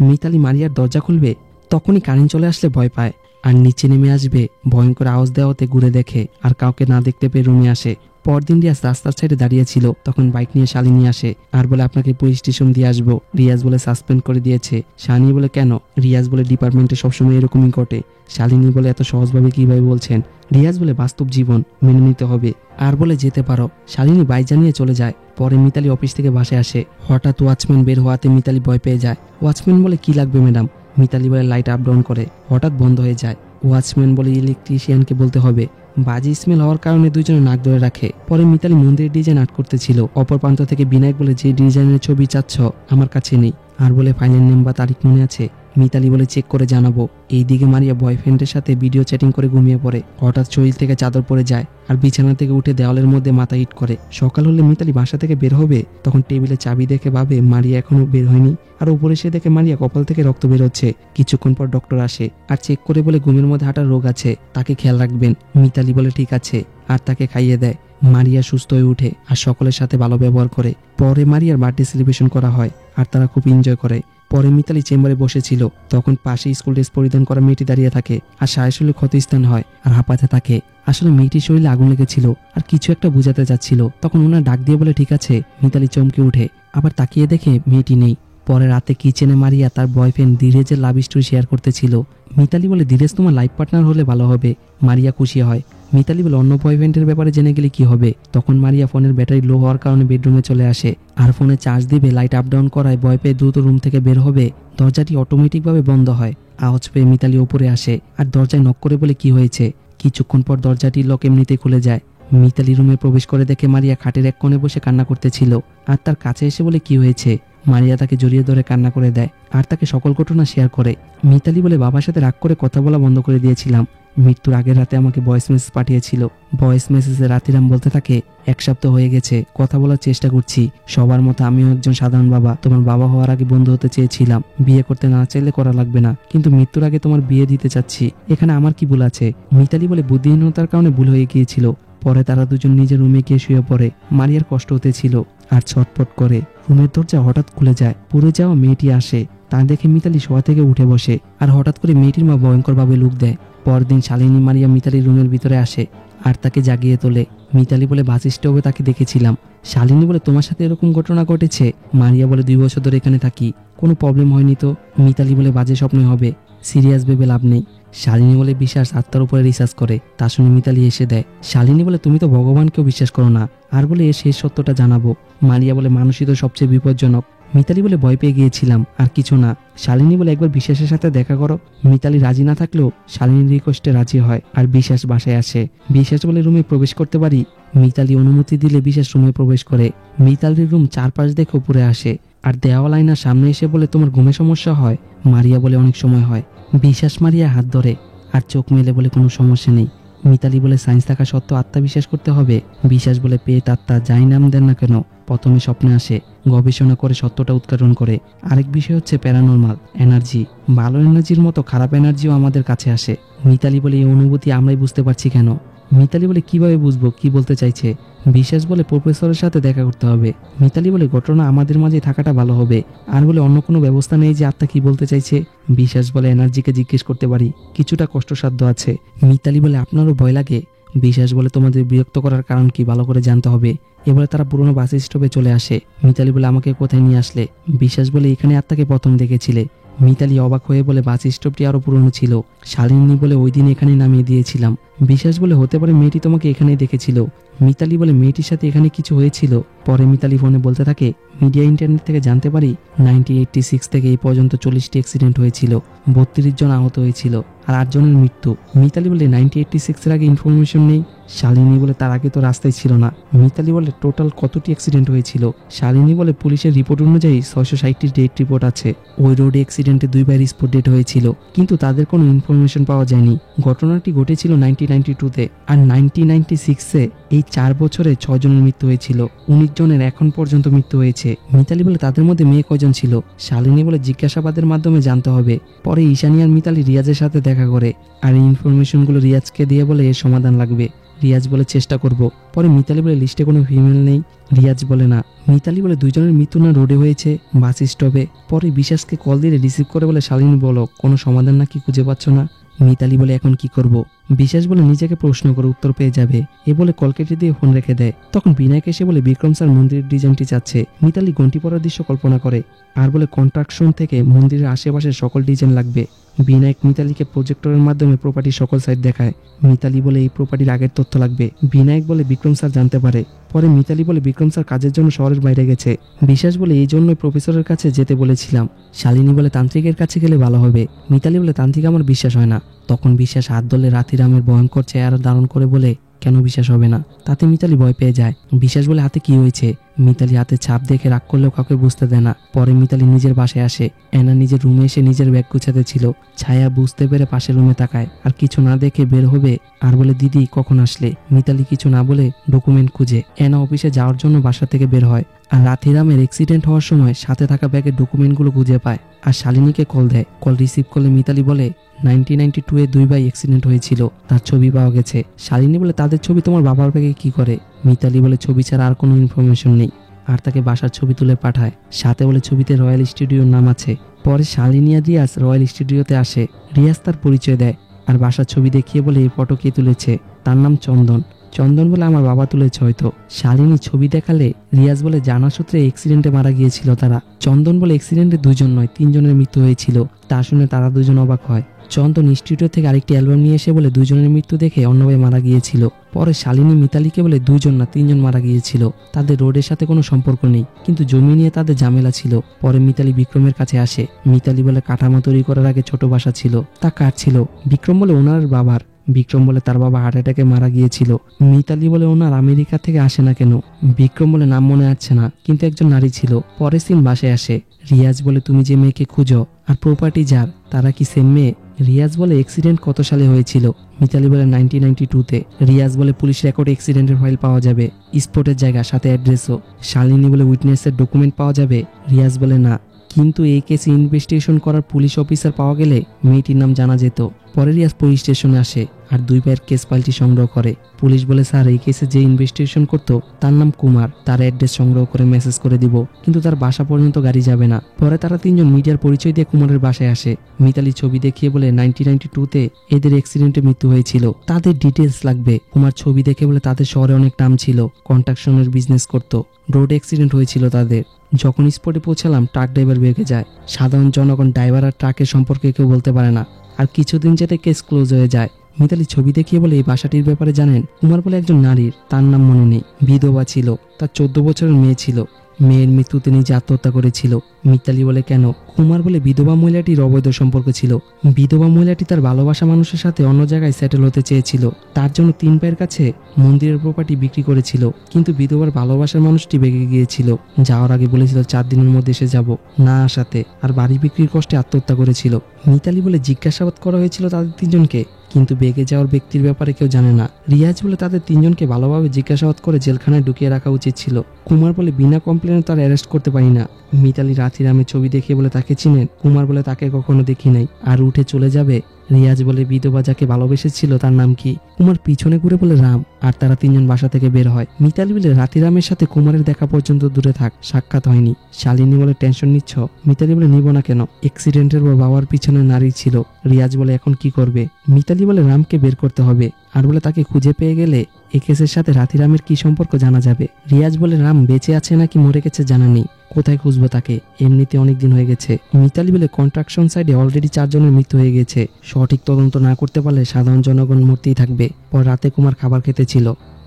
মিতালি মারিয়ার দরজা খুলবে তখনই কারেন্ট চলে আসলে ভয় পায় আর নিচে নেমে আসবে। ভয়ঙ্কর আওয়াজ দেওয়াতে ঘুরে দেখে আর কাউকে না দেখতে পেয়ে রুমে আসে। পরদিন রিয়াজ রাস্তার সাইডে দাঁড়িয়েছিল। তখন বাইক নিয়ে শালিনী আসে আর বলে আপনাকে পুলিশ স্টেশন দিয়ে আসবো। রিয়াজ বলে সাসপেন্ড করে দিয়েছে। শালিনী বলে কেন? রিয়াজ বলে ডিপার্টমেন্টে সবসময় এরকমই ঘটে। শালিনী বলে এত সহজভাবে কিভাবে বলছেন? রিয়াজ বলে বাস্তব জীবন, মেনে নিতে হবে। আর বলে যেতে পারো। শালিনী বাইক জানিয়ে চলে যায়। পরে মিতালি অফিস থেকে বাসায় আসে। হঠাৎ ওয়াচম্যান বের হওয়াতে মিতালি ভয় পেয়ে যায়। ওয়াচম্যান বলে কি লাগবে ম্যাডাম? মিতালি বলে লাইট আপ ডাউন করে, হঠাৎ বন্ধ হয়ে যায়। ওয়াচম্যান বলে ইলেকট্রিশিয়ানকে বলতে হবে। বাজি স্মেল হওয়ার কারণে দুজনে নাক ধরে রাখে। পরে মিতালি মন্দিরের ডিজাইন আর্ট করতেছিল। অপর প্রান্ত থেকে বিনায়ক বলে যে ডিজাইনের ছবি চাচ্ছ আমার কাছে নেই। আর বলে ফাইনাল নেম বা তারিখ মনে আছে? মিতালি বলে চেক করে জানাবো। এইদিকে মারিয়া বয়ফ্রেন্ডের সাথে ভিডিও চ্যাটিং করে ঘুমিয়ে পড়ে। হঠাৎ শরীর থেকে চাদর পড়ে যায় আর বিছানা থেকে উঠে দেওয়ালের মধ্যে মাথা হিট করে। সকাল হলে মিতালি বাসা থেকে বের হবে তখন টেবিলে চাবি দেখে ভাবে মারিয়া এখনো বের হয়নি। আর উপরে এসে দেখে মারিয়া কপাল থেকে রক্ত বেরোচ্ছে। কিছুক্ষণ পর ডক্টর আসে আর চেক করে বলে ঘুমের মধ্যে হাঁটার রোগ আছে, তাকে খেয়াল রাখবেন। মিতালি বলে ঠিক আছে আর তাকে খাইয়ে দেয়। মারিয়া সুস্থ হয়ে উঠে আর সকলের সাথে ভালো ব্যবহার করে। পরে মারিয়ার বার্থডে সেলিব্রেশন করা হয় আর তারা খুব এনজয় করে। পরে মিতালি চেম্বারে বসেছিল তখন পাশে স্কুল ড্রেস পরিধান করা মেয়েটি দাঁড়িয়ে থাকে আর সারা শরীরে ক্ষতস্থান হয় আর হাঁপাতে থাকে। আসলে মেয়েটির শরীরে আগুন লেগেছিল আর কিছু একটা বোঝাতে যাচ্ছিল। তখন ওনার ডাক দিয়ে বলে ঠিক আছে। মিতালি চমকে উঠে, আবার তাকিয়ে দেখে মেয়েটি নেই। পরে রাতে কিচেনে মারিয়া তার বয়ফ্রেন্ড ধীরেজের লাভ স্টোরি শেয়ার করতেছিল। মিতালি বলে ধীরেজ তোমার লাইফ পার্টনার হলে ভালো হবে। মারিয়া খুশি হয়। মিতালি বলে অন্য বয়ফ্রেন্ডের ব্যাপারে জেনে গেলে কি হবে? তখন মারিয়া ফোনের ব্যাটারি লো হওয়ার কারণে বেডরুমে চলে আসে আর ফোনে চার্জ দিবে। লাইট আপ ডাউন করায় ভয় পেয়ে দ্রুত রুম থেকে বের হবে। দরজাটি অটোমেটিকভাবে বন্ধ হয়। আওয়াজ পেয়ে মিতালি উপরে আসে আর দরজায় নক করে বলে কি হয়েছে। কিছুক্ষণ পর দরজাটি লক এমনিতে খুলে যায়। মিতালি রুমে প্রবেশ করে দেখে মারিয়া খাটের এক কোণে বসে কান্না করতেছিল আর তার কাছে এসে বলে কি হয়েছে। মারিয়া তাকে জড়িয়ে ধরে কান্না করে দেয় আর তাকে সকল ঘটনা শেয়ার করে। মিতালি বলে বাবার সাথে রাগ করে কথা বলা বন্ধ করে দিয়েছিলাম। মৃত্যুর আগের রাতে আমাকে ভয়েস মেসেজ পাঠিয়েছিল। ভয়েস মেসেজে রাতিরাম বলতে থাকে 1 সপ্তাহ হয়ে গেছে, কথা বলার চেষ্টা করছি। সবার মতো আমিও একজন সাধারণ বাবা। তোমার বাবা হওয়ার আগে বন্ধু হতে চেয়েছিলাম। বিয়ে করতে না চাইলে করা লাগবে না, কিন্তু মৃত্যুর আগে তোমার বিয়ে দিতে চাচ্ছি। এখানে আমার কি ভুল আছে? মিতালি বলে বুদ্ধিহীনতার কারণে ভুল হয়ে গিয়েছিল। পরে তারা দুজন নিজের রুমে গিয়ে শুয়ে পড়ে। মারিয়ার কষ্ট হতেছিল আর ছটপট করে। রুমের দরজা হঠাৎ খুলে যায়। পুড়ে যাওয়া মেয়েটি আসে। তা দেখে মিতালি শোয়া থেকে উঠে বসে আর হঠাৎ করে মেয়েটির মা ভয়ঙ্করভাবে লুক দেয়। পরদিন শালিনী মারিয়া মিতালির রুমের ভিতরে আসে আর তাকে জাগিয়ে তোলে। মিতালি বলে বাস স্টপে তাকে দেখেছিলাম। শালিনী বলে তোমার সাথে এরকম ঘটনা ঘটেছে? মারিয়া বলে 2 বছর ধরে এখানে থাকি, কোনো প্রবলেম হয়নি তো। মিতালি বলে বাজে স্বপ্ন হবে, সিরিয়াস ভেবে লাভ নেই। শালিনী বলে বিশ্বাস আত্মার উপরে রিসার্চ করে। তা শুনে মিতালি এসে দেয়। শালিনী বলে তুমি তো ভগবানকেও বিশ্বাস করো না, আর বলে এ শেষ সত্যটা জানাবো। মারিয়া বলে মানুষই তো সবচেয়ে বিপজ্জনক। মিতালি বলে ভয় পেয়ে গিয়েছিলাম, আর কিছু না। শালিনী বলে একবার বিশ্বাসের সাথে দেখা করো। মিতালি রাজি না থাকলেও শালিনীর রিকোয়েস্টে রাজি হয় আর বিশ্বাস বাসায় আসে। বিশ্বাস বলে রুমে প্রবেশ করতে পারি? মিতালি অনুমতি দিলে বিশ্বাস রুমে প্রবেশ করে। মিতালির রুম চারপাশ দেখে উপরে আসে আর দেওয়াল আয়নার সামনে এসে বলে তোমার ঘুমে সমস্যা হয়? মারিয়া বলে অনেক সময় হয়। বিশ্বাস মারিয়া হাত ধরে আর চোখ মেলে বলে কোনো সমস্যা নেই। মিতালি বলে সায়েন্স থাকা সত্ত্বেও আত্মা বিশ্বাস করতে হবে। বিশ্বাস বলে পেট আত্মা যাই নাম দেন না কেন প্রথমে স্বপ্নে আসে, গবেষণা করে সত্যটা উদ্ঘাটন করে। আরেক বিষয় হচ্ছে প্যারানর্মাল এনার্জি। ভালো এনার্জির মতো খারাপ এনার্জিও আমাদের কাছে আসে। মিতালি বলে এই অনুভূতি আমরাই বুঝতে পারছি কেন? মিতালি বলে কিভাবে বুঝবো, কি বলতে চাইছে? বিশ্বাস বলে প্রফেসরের সাথে দেখা করতে হবে। মিতালি বলে ঘটনা আমাদের মাঝে থাকাটা ভালো হবে, আর বলে অন্য কোনো ব্যবস্থা নেই যে আত্মা কি বলতে চাইছে। বিশ্বাস বলে এনার্জিকে জিজ্ঞেস করতে পারি, কিছুটা কষ্টসাধ্য আছে। মিতালি বলে আপনারও ভয় লাগে? বিশ্বাস বলে তোমাদের বিরক্ত করার কারণ কি ভালো করে জানতে হবে। এবারে তারা পুরোনো বাস স্টপে চলে আসে। মিতালি বলে আমাকে কোথায় নিয়ে আসলে? বিশ্বাস বলে এখানে আত্মাকে প্রথম দেখেছিলে। মিতালি অবাক হয়ে বলে বাস স্টপটি আরো পুরনো ছিল। শালিনী বলে ওই দিন এখানে নামিয়ে দিয়েছিলাম। বিশ্বাস বলে হতে পারে মেয়েটি তোমাকে এখানেই দেখেছিল। মিতালি বলে মেয়েটির সাথে এখানে কিছু হয়েছিল। পরে মিতালি ফোনে বলতে থাকে মিডিয়া ইন্টারনেট থেকে জানতে পারি 1986 থেকে এই পর্যন্ত 40টি অ্যাক্সিডেন্ট হয়েছিল, 32 জন আহত হয়েছিল আর 8 জনের মৃত্যু। মিতালি বলে 1986 এর আগে ইনফরমেশন নেই। শালিনী বলে তার আগে তো রাস্তায় ছিল না। মিতালি বলে টোটাল কতটি অ্যাক্সিডেন্ট হয়েছিল? শালিনী বলে পুলিশের রিপোর্ট অনুযায়ী 660টি ডেট রিপোর্ট আছে। ওই রোডে অ্যাক্সিডেন্টে 2বার স্পট ডেট হয়েছিল, কিন্তু তাদের কোনো ইনফরমেশন পাওয়া যায়নি। ঘটনাটি ঘটেছিল 1992-তে আর 1996-এ এই 4 বছরে 6 জনের মৃত্যু হয়েছিল। 19 জনের এখন পর্যন্ত মৃত্যু হয়েছে। আছে। মিতালি বলে তাদের মধ্যে মেয়ে কয়জন ছিল। শালিনী বলে জিজ্ঞাসাবাদের মাধ্যমে জানতে হবে। পরে ঈশানী আর মিতালি রিয়াজের সাথে দেখা করে আর এই ইনফরমেশনগুলো রিয়াজকে দিয়ে বলে এর সমাধান লাগবে। রিয়াজ বলে চেষ্টা করব। পরে মিতালি বলে লিস্টে কোনো ফিমেল নেই। রিয়াজ বলে না। মিতালি বলে দুইজনের মৃত্যু না রোডে হয়েছে, বাস স্টপে। পরে বিশ্বাসকে কল দিয়ে রিসিভ করে বলে শালিনী বলো কোনো সমাধান নাকি খুঁজে পাচ্ছ না। মিতালি বলে এখন কি করব। বিশ্বাস বলে নিজেকে প্রশ্ন করে উত্তর পেয়ে যাবে এ বলে কল কেটে দিয়ে ফোন রেখে দেয়। তখন বিনায়ক এসে বলে বিক্রম স্যার মন্দিরের ডিজাইনটি চাচ্ছে। মিতালি ঘন্টি পরার দৃশ্য কল্পনা করে আর বলে কন্ট্রাকশন থেকে মন্দিরের আশেপাশে সকল ডিজাইন লাগবে। বিনায়ক মিতালিকে প্রজেক্টরের মাধ্যমে প্রপার্টির সকল সাইড দেখায়। মিতালি বলে এই প্রপার্টির আগের তথ্য লাগবে। বিনায়ক বলে বিক্রম স্যার জানতে পারে। পরে মিতালি বলে বিক্রম স্যার কাজের জন্য শহরের বাইরে গেছে। বিশ্বাস বলে এই জন্যই প্রফেসরের কাছে যেতে বলেছিলাম। শালিনী বলে তান্ত্রিকের কাছে গেলে ভালো হবে। মিতালি বলে তান্ত্রিক আমার বিশ্বাস হয় না। তখন বিশ্বাস হাত ধরলে রাতিরামের ভয়ঙ্কর চেহারা ধারণ করে বলে কেন বিশ্বাস হবে না। তাতে মিতালি ভয় পেয়ে যায়। বিশ্বাস বলে হাতে কি হয়েছে। মিতালি হাতে ছাপ দেখে রাগ করলেও কাউকে বুঝতে দেয় না। পরে মিতালি নিজের বাসায় আসে। এনা নিজের রুমে এসে নিজের ব্যাগ গুছাতে ছিল। ছায়া বুঝতে পেরে পাশের রুমে তাকায় আর কিছু না দেখে বের হবে আর বলে দিদি কখন আসলে। মিতালি কিছু না বলে ডকুমেন্ট খুঁজে এনা অফিসে যাওয়ার জন্য বাসা থেকে বের হয় আর রাতিরামের অ্যাক্সিডেন্ট হওয়ার সময় সাথে থাকা ব্যাগের ডকুমেন্টগুলো খুঁজে পায় আর শালিনীকে কল দেয়। কল রিসিভ করলে মিতালি বলে 1992 2 ভাই অ্যাক্সিডেন্ট হয়েছিল, তার ছবি পাওয়া গেছে। শালিনী বলে তাদের ছবি তোমার বাবার ব্যাগে কি করে। মিতালি বলে ছবি ছাড়া আর কোনো ইনফরমেশন নেই আর তাকে বাসার ছবি তুলে পাঠায়। সাথে বলে ছবিতে রয়্যাল স্টুডিওর নাম আছে। পরে শালিনী আর রিয়াজ রয়্যাল স্টুডিওতে আসে। রিয়াজ তার পরিচয় দেয় আর বাসার ছবি দেখিয়ে বলে এই ফটো কে তুলেছে। তার নাম চন্দন। চন্দন বলে আমার বাবা তুলেছে হয়তো। শালিনী ছবি দেখালে রিয়াজ বলে জানা সূত্রে অ্যাক্সিডেন্টে মারা গিয়েছিল তারা। চন্দন বলে অ্যাক্সিডেন্টে 2 জন নয় 3 জনের মৃত্যু হয়েছিল। তা শুনে তারা 2 জন অবাক হয়। চন্দন স্টুডিও থেকে আরেকটি অ্যালবাম নিয়ে এসে বলে 2 জনের মৃত্যু দেখে অন্য ভাই মারা গিয়েছিল। পরে শালিনী মিতালিকে বলে 2 জন না 3 জন মারা গিয়েছিল। তাদের রোডের সাথে কোনো সম্পর্ক নেই, কিন্তু জমি নিয়ে তাদের ঝামেলা ছিল। পরে মিতালি বিক্রমের কাছে আসে। মিতালি বলে কাঠামো তৈরি করার আগে ছোট বাসা ছিল, তা কার ছিল। বিক্রম বলে ওনার বাবার। বিক্রম বলে তার বাবা হার্ট অ্যাটাকে মারা গিয়েছিল। মিতালি বলে ওনার আমেরিকা থেকে আসে না কেন। বিক্রম বলে নাম মনে আসছে না, কিন্তু একজন নারী ছিল। পরে সিন বাসায় আসে। রিয়াজ বলে তুমি যে মেয়েকে খুঁজো আর প্রপার্টি যার তারা কি সেম মেয়ে। রিয়াজ বলে অ্যাক্সিডেন্ট কত সালে হয়েছিল। মিতালি বলে 1992-তে। রিয়াজ বলে পুলিশ রেকর্ড অ্যাক্সিডেন্টের ফাইল পাওয়া যাবে, স্পটের জায়গা সাথে অ্যাড্রেসও। শালিনী বলে উইটনেসের ডকুমেন্ট পাওয়া যাবে। রিয়াজ বলে না, কিন্তু এই কেসে ইনভেস্টিগেশন করার পুলিশ অফিসার পাওয়া গেলে মেয়েটির নাম জানা যেত। পরে রিয়াজ পুলিশ স্টেশনে আসে আর 2 ভাইয়ের কেস ফাইলটি সংগ্রহ করে। পুলিশ বলে স্যার এই কেসে যে ইনভেস্টিগেশন করতো তার নাম কুমার, তার অ্যাড্রেস সংগ্রহ করে মেসেজ করে দিব, কিন্তু তার বাসা পর্যন্ত গাড়ি যাবে না। পরে তারা 3 জন মিডিয়ার পরিচয় দিয়ে কুমারের বাসায় আসে। মিতালি ছবি দেখিয়ে বলে 1992-তে এদের অ্যাক্সিডেন্টে মৃত্যু হয়েছিল, তাদের ডিটেলস লাগবে। কুমার ছবি দেখে বলে তাদের শহরে অনেক নাম ছিল, কন্ট্রাকশনের বিজনেস করতো, রোড অ্যাক্সিডেন্ট হয়েছিল তাদের। যখন স্পটে পৌঁছালাম ট্রাক ড্রাইভার বেঁকে যায়। সাধারণ জনগণ ড্রাইভার আর ট্রাকের সম্পর্কে কেউ বলতে পারে না। আর কিছুদিন যেতে কেস ক্লোজ হয়ে যায়। মিতালি ছবি দেখিয়ে বলে এই বাসাটির ব্যাপারে জানেন। কুমার বলে একজন নারীর, তার নাম মনে নেই, বিধবা ছিল, তার 14 বছরের মেয়ে ছিল। মেয়ের মৃত্যুতে নিজে আত্মহত্যা করেছিল। মিতালি বলে কেন। কুমার বলে বিধবা মহিলাটির অবৈধ সম্পর্ক ছিল। বিধবা মহিলাটি তার ভালোবাসা মানুষের সাথে অন্য জায়গায় সেটেল হতে চেয়েছিল। তার জন্য 3 ভাইয়ের কাছে মন্দিরের প্রপার্টি বিক্রি করেছিল, কিন্তু বিধবার ভালোবাসার মানুষটি বেগে গিয়েছিল। যাওয়ার আগে বলেছিল 4 দিনের মধ্যে এসে যাব, না আসাতে আর বাড়ি বিক্রির কষ্টে আত্মহত্যা করেছিল। মিতালি বলে জিজ্ঞাসাবাদ করা হয়েছিল তাদের 3 জনকে, কিন্তু বেগে যাওয়ার ব্যক্তির ব্যাপারে কেউ জানে না। রিয়াজ বলে তাদের 3 জনকে ভালোভাবে জিজ্ঞাসাবাদ করে জেলখানায় ঢুকিয়ে রাখা উচিত ছিল। কুমার বলে বিনা কমপ্লেনে তার অ্যারেস্ট করতে পারি না। মিতালি রাতিরামের ছবি দেখিয়ে বলে তাকে চিনেন। কুমার বলে তাকে কখনো দেখি নাই, আর উঠে চলে যাবে। রিয়াজ বলে বিধবা যাকে ভালোবেসেছিল তার নাম কি। কুমার পিছনে ঘুরে বলে রাম, আর তারা 3 জন বাসা থেকে বের হয়। মিতালি বলে রাতিরামের সাথে কুমারের দেখা পর্যন্ত দূরে থাক, সাক্ষাৎ হয়নি। শালিনী বলে টেনশন নিচ্ছ। মিতালি বলে নিব না কেন, অ্যাক্সিডেন্টের পর বাবার পিছনে নারী ছিল। রিয়াজ বলে এখন কি করবে। মিতালি বলে রামকে বের করতে হবে, আর বলে তাকে খুঁজে পেয়ে গেলে এই কেসের সাথে রাতিরামের কি সম্পর্ক জানা যাবে। রিয়াজ বলে রাম বেঁচে আছে নাকি মরে গেছে জানা নেই, কোথায় খুঁজবো তাকে, এমনিতে অনেকদিন হয়ে গেছে। মিতালি বলে কন্ট্রাকশন সাইডে অলরেডি 4 জনের মৃত্যু হয়ে গেছে, সঠিক তদন্ত না করতে পারলে সাধারণ জনগণ মরতেই থাকবে। পর রাতে কুমার খাবার খেতে ছিল,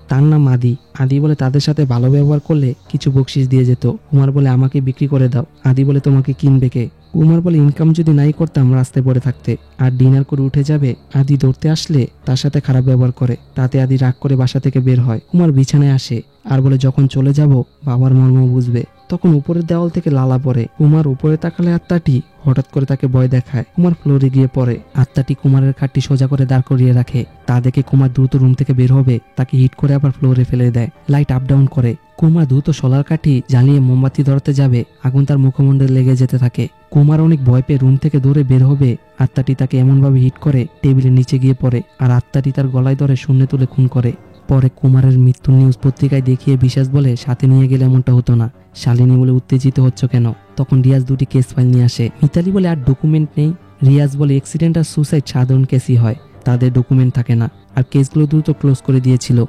তার নাম আদি। আদি বলে তাদের সাথে ভালো ব্যবহার করলে কিছু বকশিস দিয়ে যেত। কুমার বলে আমাকে বিক্রি করে দাও। আদি বলে তোমাকে কিনবে কে। কুমার বলে ইনকাম যদি নাই করতাম রাস্তায় পড়ে থাকতে। আর ডিনার করে উঠে যাবে, আদি ধরতে আসলে তার সাথে খারাপ ব্যবহার করে। তাতে আদি রাগ করে বাসা থেকে বের হয়। কুমার বিছানায় আসে আর বলে যখন চলে যাব বাবার মর্ম বুঝবে। তখন উপরের দেওয়াল থেকে লালা পড়ে। কুমার উপরে তাকালে আত্মাটি হঠাৎ করে তাকে ভয় দেখায়। কুমার ফ্লোরে গিয়ে পড়ে। আত্মাটি কুমারের খাটটি সোজা করে দাঁড় করিয়ে রাখে। তা দেখে কুমার দ্রুত রুম থেকে বের হবে, তাকে হিট করে আবার ফ্লোরে ফেলে দেয়। লাইট আপ ডাউন করে। কুমার দ্রুত সোলার কাঠি জ্বালিয়ে মোমবাতি ধরাতে যাবে, আগুন তার মুখমণ্ডলে লেগে যেতে থাকে। কুমার অনেক ভয় পেয়ে রুম থেকে দৌড়ে বের হবে। আত্মাটি তাকে এমনভাবে হিট করে টেবিলের নিচে গিয়ে পড়ে, আর আত্মাটি তার গলায় ধরে শূন্যে তুলে খুন করে। পরে কুমারের মৃত্যুর নিউজ পত্রিকায় দেখিয়ে বিশ্বাস বলে সাথে নিয়ে গেলে এমনটা হতো না। শালিনী বলে উত্তেজিত হচ্ছ কেন? তখন রিয়াজ দুটি কেস ফাইল নিয়ে আসে। মিতালি বলে আর ডকুমেন্ট নেই। রিয়াজ বলে অ্যাক্সিডেন্ট আর সুসাইড সাধারণ কেসই হয়, তাদের ডকুমেন্ট থাকে না, আর কেসগুলো দ্রুত ক্লোজ করে দিয়েছিল।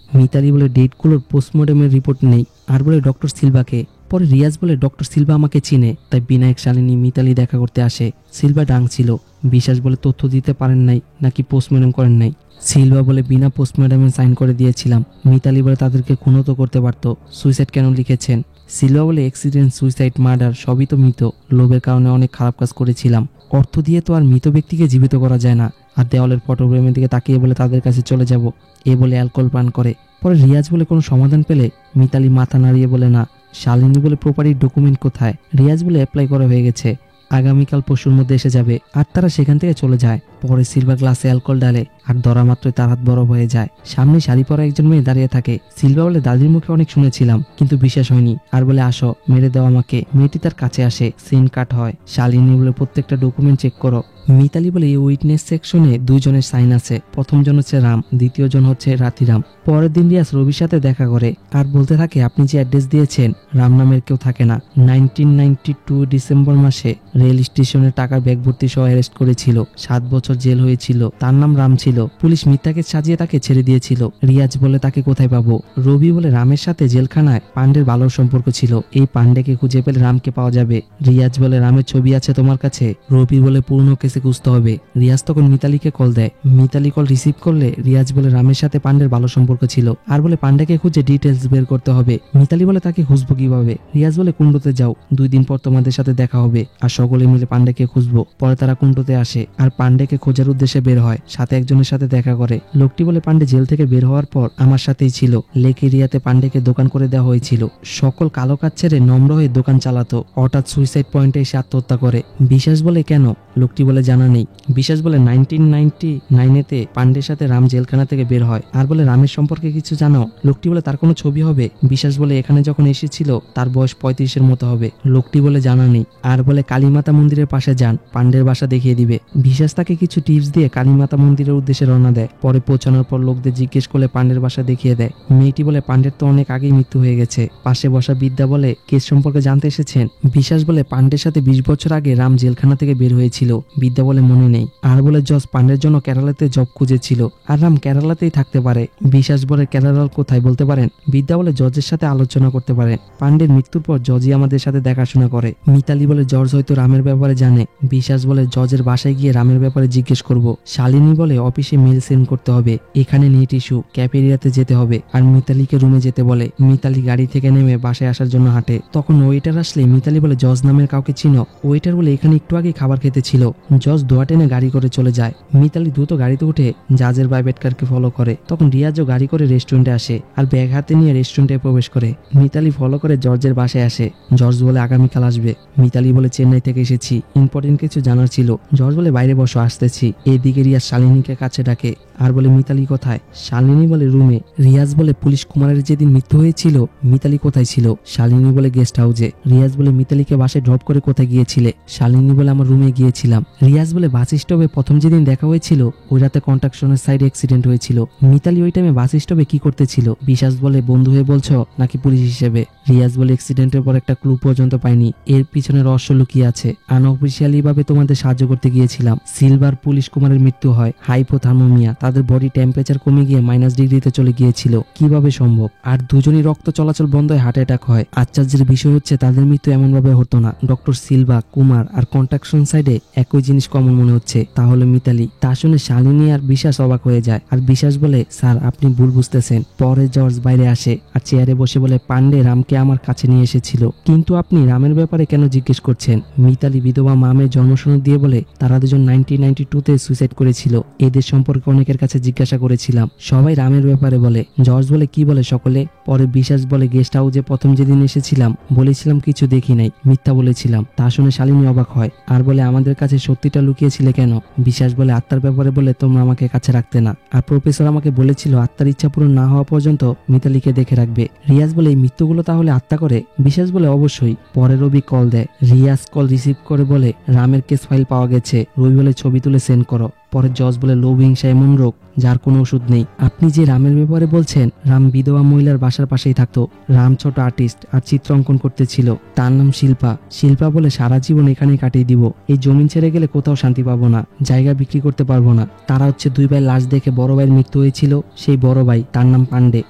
মিতালি বলে ডেটগুলোর পোস্টমর্টমের রিপোর্ট নেই, আর বলে ডক্টর সিলভাকে। পরে রিয়াজ বলে ডক্টর সিলভা আমাকে চিনে, তাই বিনায়ক শালিনী মিতালি দেখা করতে আসে। সিলভা ডাং ছিল। বিশ্বাস বলে তথ্য দিতে পারেন নাই নাকি পোস্টমর্টম করেন নাই। সিলভা বলে বিনা পোস্টমর্টমে সাইন করে দিয়েছিলাম। মিতালি বলে তাদেরকে খুনও তো করতে পারতো, সুইসাইড কেন লিখেছেন? সিলভা বলে অ্যাক্সিডেন্ট, সুইসাইড, মার্ডার সবই তো মৃত। লোভের কারণে অনেক খারাপ কাজ করেছিলাম। অর্থ দিয়ে তো আর মৃত ব্যক্তিকে জীবিত করা যায় না। আর দেওয়ালের ফটোগ্রামের দিকে তাকিয়ে বলে তাদের কাছে চলে যাব, এ বলে অ্যালকোহল পান করে। পরে রিয়াজ বলে কোনো সমাধান পেলে? মিতালি মাথা নাড়িয়ে বলে না। শালিনী বলে প্রপার্টির ডকুমেন্ট কোথায়? রিয়াজ বলে অ্যাপ্লাই করা হয়ে গেছে, আগামীকাল পরশুর মধ্যে এসে যাবে। আর তারা সেখান থেকে চলে যায়। পরে সিলভার গ্লাসে অ্যালকোহল ডালে, আর ধরা মাত্রই তার হাত বরফ হয়ে যায়। সামনে শাড়ি পরা একজন মেয়ে দাঁড়িয়ে থাকে। সিলভা বলে দাদির মুখে অনেক শুনেছিলাম, কিন্তু বিশ্বাস হয়নি। আর বলে আসো, মেরে দাও আমাকে। মেয়েটি তার কাছে আসে, সিন কাট হয়। শালিনী বলে প্রত্যেকটা ডকুমেন্ট চেক করো। মিতালি বলে এই উইটনেস সেকশনে দুইজনের সাইন আছে। প্রথম জন হচ্ছে রাম, দ্বিতীয় জন হচ্ছে রাতিরাম। পরের দিন রিয়াজ রবির সাথে দেখা করে আর বলতে থাকে আপনি যে অ্যাড্রেস দিয়েছেন রাম নামের কেউ থাকে না। 1992 ডিসেম্বর মাসে রেল স্টেশনে টাকার ব্যাগ ভর্তি সহ অ্যারেস্ট করেছিল। 7 বছর জেল হয়েছিল। তার নাম রাম ছিল। পুলিশ মিথ্যাকে সাজিয়ে তাকে ছেড়ে দিয়েছিল। রিয়াজ বলে তাকে কোথায় পাবো? রবি বলে রামের সাথে জেলখানায় পান্ডের ভালো সম্পর্ক ছিল। এই পান্ডেকে খুঁজে পেলে রামকে পাওয়া যাবে। রিয়াজ বলে রামের ছবি আছে তোমার কাছে? রবি বলে পুরনো কেসে খুঁজতে হবে। রিয়াজ তখন মিতালিকে কল দেয়। মিতালি কল রিসিভ করলে রিয়াজ বলে রামের সাথে পান্ডের ভালো সম্পর্ক ছিল, আর বলে পান্ডেকে খুঁজে ডিটেলস বের করতে হবে। মিতালি বলে তাকে খুঁজবো কিভাবে? রিয়াজ বলে কুণ্ডতে যাও, 2 দিন পর তোমাদের সাথে দেখা হবে, আর সকলে মিলে পান্ডেকে খুঁজবো। পরে তারা কুণ্ডতে আসে আর পান্ডেকে খোঁজার উদ্দেশ্যে বের হয়। সাথে একজনের সাথে দেখা করে। লোকটি বলে পান্ডে জেল থেকে বের হওয়ার পর আমার সাথেই ছিল। লেক এরিয়াতে পান্ডেকে দোকান করে দেওয়া হয়েছিল। সকল কালো কাজ ছেড়ে নম্র হয়ে দোকান চালাতো। হঠাৎ সুইসাইড পয়েন্টে এসে আত্মহত্যা করে। বিশ্বাস বলে কেন? লোকটি বলে জানা নেই। বিশ্বাস বলে 1999-তে পান্ডের সাথে রাম জেলখানা থেকে বের হয়, আর বলে রামের সম্পর্কে কিছু জানো? লোকটি বলে তার কোনো ছবি হবে? বিশ্বাস বলে এখানে যখন এসেছিল তার বয়স 35-এর মতো হবে। লোকটি বলে জানা নেই। আর বলে কালীমাতা মন্দিরের পাশে যান, পান্ডের বাসা দেখিয়ে দিবে। বিশ্বাস তাকে কিছু টিপস দিয়ে কালীমাতা মন্দিরের উদ্দেশ্যে রওনা দেয়। পরে পৌঁছানোর পর লোকদের জিজ্ঞেস করলে পান্ডের বাসা দেখিয়ে দেয়। মেয়েটি বলে পান্ডের তো অনেক আগেই মৃত্যু হয়ে গেছে। পাশে বসা বিদ্যা বলে কেস সম্পর্কে জানতে এসেছেন। বিশ্বাস বলে পান্ডের সাথে 20 বছর আগে রাম জেলখানা থেকে বের হয়েছিল। বিদ্যা বলে মনে নেই। আর বলে জজ পান্ডের জন্য কেরালাতে জব খুঁজেছিল, আর রাম কেরালাতেই থাকতে পারে। বিশ্বাস বলে কেরালার কোথায় বলতে পারেন? বিদ্যা বলে জজের সাথে আলোচনা করতে পারেন। পান্ডের মৃত্যুর পর জজই আমাদের সাথে দেখাশোনা করে। মিতালি বলে জজ হয়তো রামের ব্যাপারে জানে। বিশ্বাস বলে জজের বাসায় গিয়ে রামের ব্যাপারে জিজ্ঞেস করব। শালিনী বলে অফিসে মেল সেন্ড করতে হবে, এখানে নেট ইস্যু, ক্যাফেরিয়াতে যেতে হবে। আর মিতালিকে রুমে যেতে বলে। মিতালি গাড়ি থেকে নেমে বাসায় আসার জন্য হাঁটে। তখন ওয়েটার আসলে মিতালি বলে জজ নামের কাউকে চিনো? ওয়েটার বলে এখানে একটু আগে খাবার খেতে ছিল। জজ দোয়া টেনে গাড়ি করে চলে যায়। মিতালি দ্রুত গাড়িতে উঠে জাজের প্রাইভেট কারকে ফলো করে। তখন রিয়াজও গাড়ি করে রেস্টুরেন্টে আসে আর ব্যাগ হাতে নিয়ে রেস্টুরেন্টে প্রবেশ করে। মিতালি ফলো করে জর্জের বাসায় আসে। জর্জ বলে আগামীকাল আসবে। মিতালি বলে চেন্নাই থেকে এসেছি, ইম্পর্টেন্ট কিছু জানার ছিল। জর্জ বলে বাইরে বসো, আসতেছি। এদিকে রিয়াজ শালিনীকে কাছে ডাকে আর বলে মিতালি কোথায়? শালিনী বলে রুমে। রিয়াজ বলে পুলিশ কুমারের যেদিন মৃত্যু হয়েছিল মিতালি কোথায় ছিল? শালিনী বলে গেস্ট হাউসে। রিয়াজ বলে মিতালিকে বাসায় ড্রপ করে কোথায় গিয়েছিলে? শালিনী বলে আমার রুমে গিয়েছিলাম। রিয়াজ বলে বাস স্টপে প্রথম যেদিন দেখা হয়েছিল ওই রাতে কন্ট্রাকশনের সাইডে অ্যাক্সিডেন্ট হয়েছিল। মিতালি ওই টাইমে বাস স্টপে কি করতেছিল? বিশ্বাস বলে বন্ধু হয়ে বলছো নাকি পুলিশ হিসেবে? রিয়াজ বলে অ্যাক্সিডেন্টের পর একটা ক্লু পর্যন্ত পাইনি, এর পিছনে রহস্য লুকিয়ে আছে। আনঅফিসিয়ালি ভাবে তোমাদের সাহায্য করতে গিয়েছিলাম। সিলভার পুলিশ কুমারের মৃত্যু হয় হাইপোথার্মোমিয়া, তাদের বডি টেম্পারেচার কমে গিয়ে -ডিগ্রিতে চলে গিয়েছিল। কিভাবে সম্ভব? আর দুজনই রক্ত চলাচল বন্ধ হয়ে হার্ট অ্যাটাক হয়। আশ্চর্যের বিষয় হচ্ছে তাদের মৃত্যু এমন ভাবে হতো না। ডক্টর সিলভা, কুমার আর কন্ট্রাকশন সাইডে একই জিনিস কমন মনে হচ্ছে, তাহলে মিতালি। তা শুনে শালিনী আর বিশ্বাস অবাক হয়ে যায়। আর বিশ্বাস বলে স্যার আপনি ভুল বুঝতেছেন। পরে জর্জ বাইরে আসে আর চেয়ারে বসে বলে পান্ডে রামকে আমার কাছে নিয়ে এসেছিল, কিন্তু আপনি রামের ব্যাপারে কেন জিজ্ঞেস করছেন? মিতালি বিধবা মামের জন্মসনদ দিয়ে বলে তারা দুজন 1992-তে সুইসাইড করেছিল। এদের সম্পর্কে অনেকের কাছে জিজ্ঞাসা করেছিলাম, সবাই রামের ব্যাপারে বলে। জর্জ বলে কি বলে সকলে? পরে বিশ্বাস বলে গেস্ট হাউসে প্রথম যেদিন এসেছিলাম বলেছিলাম কিছু দেখি নাই, মিথ্যা বলেছিলাম। তা শুনে শালিনী অবাক হয় আর বলে আমাদের কাছে সত্যিটা লুকিয়েছিলে কেন? বিশ্বাস বলে আত্মার ব্যাপারে বলে তোমরা আমাকে কাছে রাখতে না, আর প্রফেসর আমাকে বলেছিল আত্মার ইচ্ছা পূরণ না হওয়া পর্যন্ত মিতালিকে দেখে রাখবে। রিয়াজ বলে এই মৃত্যুগুলো তাহলে আত্মা করে? বিশ্বাস বলে অবশ্যই। পরে রবি কল দেয়, রিয়াজ কল রিসিভ করে বলে রামের কেস ফাইল পাওয়া গেছে। রবি বলে ছবি তুলে সেন্ড করো। পরে জজ বলে লোভ হিংসা এমন রোগ যার কোনো ওষুধ নেই। আপনি যে রামের ব্যাপারে বলছেন, রাম বিধবা মহিলার বাসার পাশেই থাকতো। রাম ছোট আর্টিস্ট আর চিত্র অঙ্কন করতেছিল। তার নাম শিল্পা। শিল্পা বলে সারা জীবন এখানেই কাটিয়ে দিব, এই জমিন ছেড়ে গেলে কোথাও শান্তি পাবো না, জায়গা বিক্রি করতে পারবো না। তারা হচ্ছে দুই ভাই লাশ দেখে বড় ভাইয়ের মৃত্যু হয়েছিল, সেই বড় ভাই, তার নাম পান্ডে।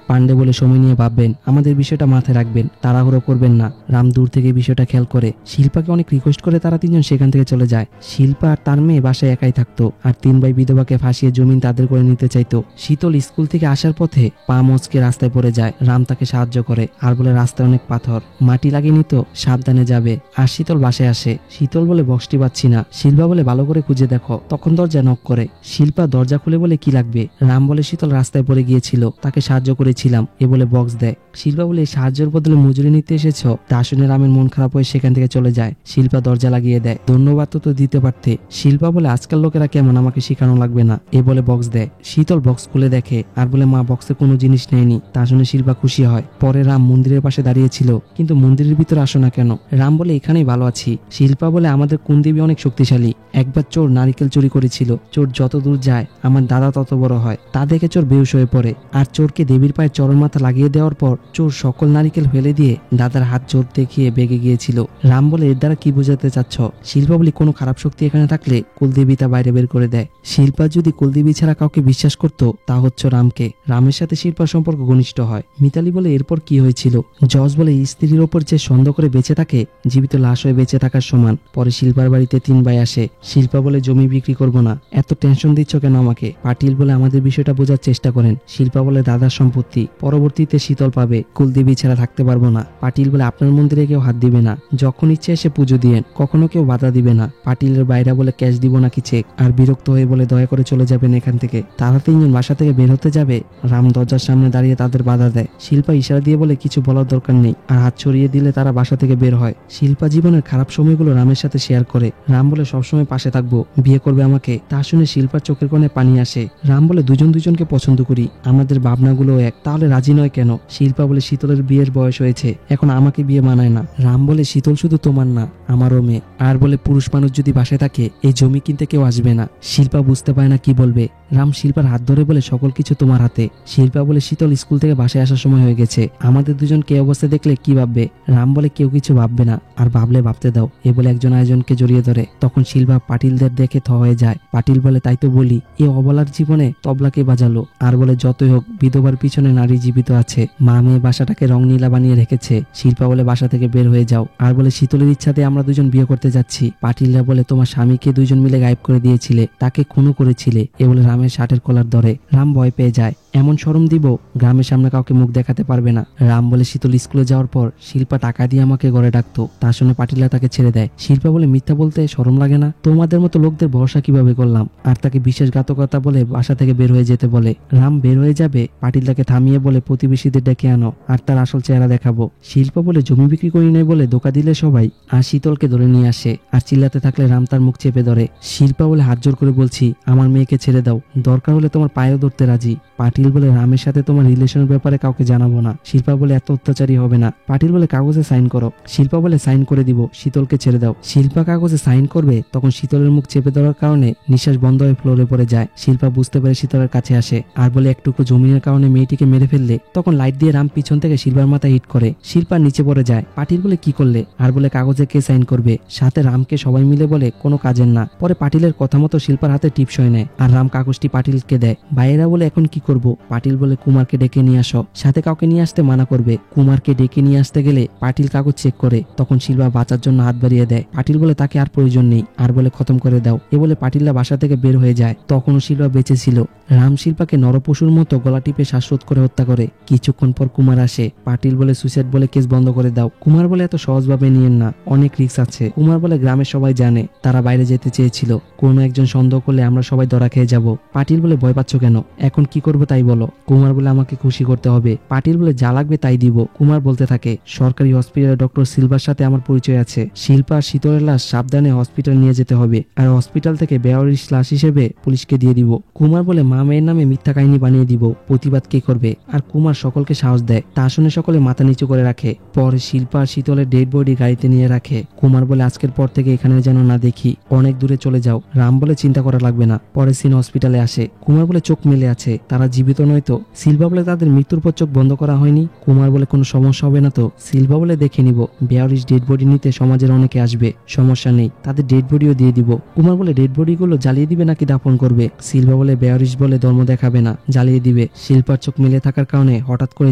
পান্ডে বলে সময় নিয়ে ভাববেন, আমাদের বিষয়টা মাথায় রাখবেন, তাড়াহুড়ো করবেন না। রাম দূর থেকে বিষয়টা খেয়াল করে শিল্পাকে অনেক রিকোয়েস্ট করে তারা তিনজন সেখান থেকে চলে যায়। শিল্পা আর তার মেয়ে বাসায় একাই থাকতো, আর তিন ভাই বিধবাকে ফাঁসিয়ে জমিন তাদের করে নিতে চাইতো। শীতল স্কুল থেকে আসার পথে পা মচকে রাস্তায় পড়ে যায়। রাম তাকে সাহায্য করে আর বলে রাস্তায় অনেক পাথর, মাটি লাগিয়ে নিত, সাবধানে যাবে। আর শীতল বাসায় আসে। শীতল বলে বক্সটি পাচ্ছি না। শিল্পা বলে ভালো করে খুঁজে দেখো। তখন দরজা নক করে। শিল্পা দরজা খুলে বলে কি লাগবে? রাম বলে শীতল রাস্তায় পড়ে গিয়েছিল, তাকে সাহায্য করেছিলাম, এ বলে বক্স দেয়। শিল্পা বলে সাহায্যের বদলে মজুরি নিতে এসেছ? তা শুনে রামের মন খারাপ হয়ে সেখান থেকে চলে যায়। শিল্পা দরজা লাগিয়ে দেয়। ধন্যবাদ তো দিতে পারতে। শিল্পা বলে আজকাল লোকেরা কেমন, আমাকে শেখানো লাগবে না, এ বলে বক্স দেয়। শীতল বক্স খুলে দেখে আর বলে মা বক্সে কোনো জিনিস নেয়নি। তা শুনে শিল্পা খুশি হয়। পরে রাম মন্দিরের পাশে দাঁড়িয়েছিল, কিন্তু মন্দিরের ভিতরে আসো না কেন? রাম বলে এখানেই ভালো আছি। শিল্পা বলে আমাদের কোন দেবী অনেক শক্তিশালী। একবার চোর নারিকেল চুরি করেছিল, চোর যত দূর যায় আমার দাদা তত বড় হয়। তা দেখে চোর বেহুশ হয়ে পড়ে, আর চোরকে দেবীর পায়ে চরণ মাথা লাগিয়ে দেওয়ার পর চোর সকল নারিকেল ফেলে দিয়ে দাদার হাত জোর দেখিয়ে বেগে গিয়েছিল। রাম বলে এর দ্বারা কি বোঝাতে চাচ্ছ? শিল্পা বলে কোনো খারাপ শক্তি এখানে থাকলে কুলদেবী তা বাইরে বের করে দেয়। শিল্পা যদি কুলদেবী ছাড়া কাউকে বিশ্বাস করতো তা হচ্ছে রামকে। রামের সাথে শিল্পার সম্পর্ক ঘনিষ্ঠ হয়। মিতালি বলে এরপর কি হয়েছিল? জজ বলে স্ত্রীর ওপর যে সন্দেহ করে বেঁচে থাকে জীবিত লাশ হয়ে বেঁচে থাকার সমান। পরে শিল্পার বাড়িতে তিন ভাই আসে। শিল্পা বলে জমি বিক্রি করব না, এত টেনশন দিচ্ছ কেন আমাকে? পাটিল বলে আমাদের বিষয়টা বোঝার চেষ্টা করেন। শিল্পা বলে দাদার সম্পত্তি পরবর্তীতে শীতল পাবে, কুলদেবী ছাড়া থাকতে পারবো না। পাটিল বলে আপনার মন্দিরে কেউ হাত দিবে না, যখন ইচ্ছে এসে পুজো দিয়েন, কখনো কেউ বাধা দিবে না। পাটিলের বাইরা বলে ক্যাশ দিব নাকি চেক? আর বিরক্ত হয়ে বলে দয়া করে চলে যাবেন এখান থেকে। তারা তিনজন বাসা থেকে বের হতে যাবে, রাম দরজার সামনে দাঁড়িয়ে তাদের বাধা দেয়। শিল্পা ইশারা দিয়ে বলে কিছু বলার দরকার নেই, আর হাত ছড়িয়ে দিলে তারা বাসা থেকে বের হয়। শিল্পা জীবনের খারাপ সময়গুলো রামের সাথে শেয়ার করে। রাম বলে সবসময় পাশে থাকবো, বিয়ে করবে আমাকে। তা শুনে শিল্পার চোখের কোণে পানি আসে। রাম বলে দুজন দুজনকে পছন্দ করি, আমাদের ভাবনাগুলো এক, তাহলে রাজি নয় কেন? শিল্পা বলে শীতলের বিয়ের বয়স হয়েছে, এখন আমাকে বিয়ে মানায় না। রাম বলে শীতল শুধু তোমার না, আমারও মেয়ে। আর বলে পুরুষ মানুষ যদি বাসায় থাকে এই জমি কিনতে কেউ আসবে না। শিল্পা বুঝতে পারে না কি বলবে। রাম শিল্পার হাত ধরে বলে সকল কিছু তোমার হাতে। শিল্পা বলে শীতল স্কুল থেকে বাসায় আসার সময় হয়ে গেছে, আমাদের দুজনকে অবস্থা দেখলে কি ভাববে? রাম বলে কেউ কিছু ভাববে না, আর ভাবলে ভাবতে দাও, এ বলে একজন আয়োজনকে জড়িয়ে ধরে। তখন শিল্পা পাটিলদের দেখে থ হয়ে যায়। পাটিল বলে তাই তো বলি, এ অবলার জীবনে তবলাকে বাজালো। আর বলে যতই হোক বিধবার পিছনে নারী জীবিত আছে, মা মেয়ে বাসাটাকে রং নীলা বানিয়ে রেখেছে। শিল্পা বলে বাসা থেকে বের হয়ে যাও। আর বলে শীতলের ইচ্ছাতে আমরা দুজন বিয়ে করতে যাচ্ছি। পাটিলরা বলে তোমার স্বামীকে দুইজন মিলে গায়েব করে দিয়েছিলে, তাকে খুনও করেছিলে, এ বলে রামের শার্টের কলার ধরে। রাম ভয় পেয়ে যায়, এমন শরম দিব, গ্রামের সামনে কাউকে মুখ দেখাতে পারবে না। রাম বলে শীতল স্কুলে যাওয়ার পর শিল্পা টাকা দিয়ে আমাকে ঘরে ডাকতো, তার শুনে পাটিলরা তাকে ছেড়ে দেয়। শিল্পা বলে মিথ্যা বলতে শরম লাগে না? তোমাদের মতো লোকদের ভরসা কিভাবে করলাম? আর তাকে বিশ্বাসঘাতকতা বলে বাসা থেকে বের হয়ে যেতে বলে। রাম বের হয়ে যাবে, পাটিল তাকে থামিয়ে বলে প্রতিবেশীদের ডেকে আনো, আর তার আসল চেহারা দেখাবো। শিল্পা বলে জমি বিক্রি করি নাই বলে ধোকা দিলে সবাই। আর শীতলকে ধরে নিয়ে আসে, আর চিল্লাতে থাকলে রাম তার মুখ চেপে ধরে। শিল্পা বলে হাত জোর করে বলছি আমার মেয়েকে ছেড়ে দাও, দরকার হলে তোমার পায়েও ধরতে রাজি। পাটিল বলে রামের সাথে তোমার রিলেশনের ব্যাপারে কাউকে জানাবো না। শিল্পা বলে এত অত্যাচারী হবে না। পাটিল বলে কাগজে সাইন করো। শিল্পা বলে সাইন করে দিব, শীতলকে ছেড়ে দাও। শিল্পা কাগজে সাইন করবে, তখন শীতলের মুখ চেপে ধরার কারণে নিঃশ্বাস বন্ধ হয়ে ফ্লোরে পড়ে যায়। শিল্পা বুঝতে পারে শীতলের কাছে আসে, আর বলে একটুকু জমিনের কারণে মেয়েটিকে মেরে ফেললে। তখন লাইট দিয়ে রাম পিছন থেকে শিল্পার মাথায় হিট করে, শিল্পা নিচে পড়ে যায়। পাটিল বলে কি করলে? আর বলে কাগজে কে সাইন করবে? সাথে রামকে সবাই মিলে বলে কোনো কাজের না। পরে পাটিলের কথা মতো শিল্পার হাতে টিপসই নেয়, আর রাম কাগজটি পাটিলকে দেয়। ভাইয়েরা বলে এখন কি করব? পাটিল বলে কুমারকে ডেকে নিয়ে আসো, সাথে কাউকে নিয়ে আসতে মানা করবে। কুমারকে ডেকে নিয়ে আসতে গেলে পাটিল কাগজ চেক করে, তখন শিল্পা বাঁচার জন্য হাত বাড়িয়ে দেয়। পাটিল বলে তাকে আর প্রয়োজন নেই, আর বলে খতম করে দাও। এ বলে পাটিলরা বাসা থেকে বের হয়ে যায়। তখনও শিল্পা বেঁচে ছিল। রাম শিল্পাকে নরপশুর মতো গলা টিপে শ্বাসরোধ করে হত্যা করে। কিছুক্ষণ পর কুমার আসে। পাটিল বলে সুইসাইড বলে কেস বন্ধ করে দাও। কুমার বলে এত সহজভাবে নিয়েন না, অনেক রিস্ক আছে। কুমার বলে গ্রামের সবাই জানে তারা বাইরে যেতে চেয়েছিল, কোনো একজন সন্দেহ করলে আমরা সবাই ধরা খেয়ে যাব। পাটিল বলে ভয় পাচ্ছ কেন, এখন কি করবো তাই বলো। কুমার বলে আমাকে খুশি করতে হবে। পাটিল বলে যা লাগবে তাই দিব। কুমার বলতে থাকে সরকারি হসপিটালে ডক্টর সিলভার সাথে আমার পরিচয় আছে। শিল্পা আর শীতলের লাশ সাবধানে হসপিটাল নিয়ে যেতে হবে, আর হসপিটাল থেকে বেওয়ারিশ লাশ হিসেবে পুলিশকে দিয়ে দিব। কুমার বলে মা মেয়ের নামে মিথ্যা কাহিনী বানিয়ে দিব, প্রতিবাদ কে করবে। আর কুমার সকলকে সাহস দেয়। তা শুনে সকলে মাথা নিচু করে রাখে। পরে শিল্পা আর শীতলের ডেড বডি গাড়িতে নিয়ে রাখে। কুমার বলে আজকের পর থেকে এখানে যেন না দেখি, অনেক দূরে চলে যাও। রাম বলে চিন্তা করা লাগবে না। পরে সিন হসপিটালে আসে। কুমার বলে চোখ মেলে আছে, তারা জীবিত নয় তো। শিল্পা বলে তাদের মৃত্যুর পর চোখ বন্ধ করা হয়নি। কুমার বলে কোনো সমস্যা হবে না তো। শিল্পা বলে দেখে নিব, বেওয়ারিশ ডেড বডি নিতে সমাজের অনেকে আসবে, সমস্যা নেই, তাদের ডেড বডিও দিয়ে দিব। কুমার বলে ডেড বডি গুলো জ্বালিয়ে দিবে নাকি দাফন করবে। শিল্পা বলে বেওয়ারিশ বলে ধর্ম দেখাবে না, জ্বালিয়ে দিবে। শিল্পার চোখ মেলে থাকার কারণে হঠাৎ করে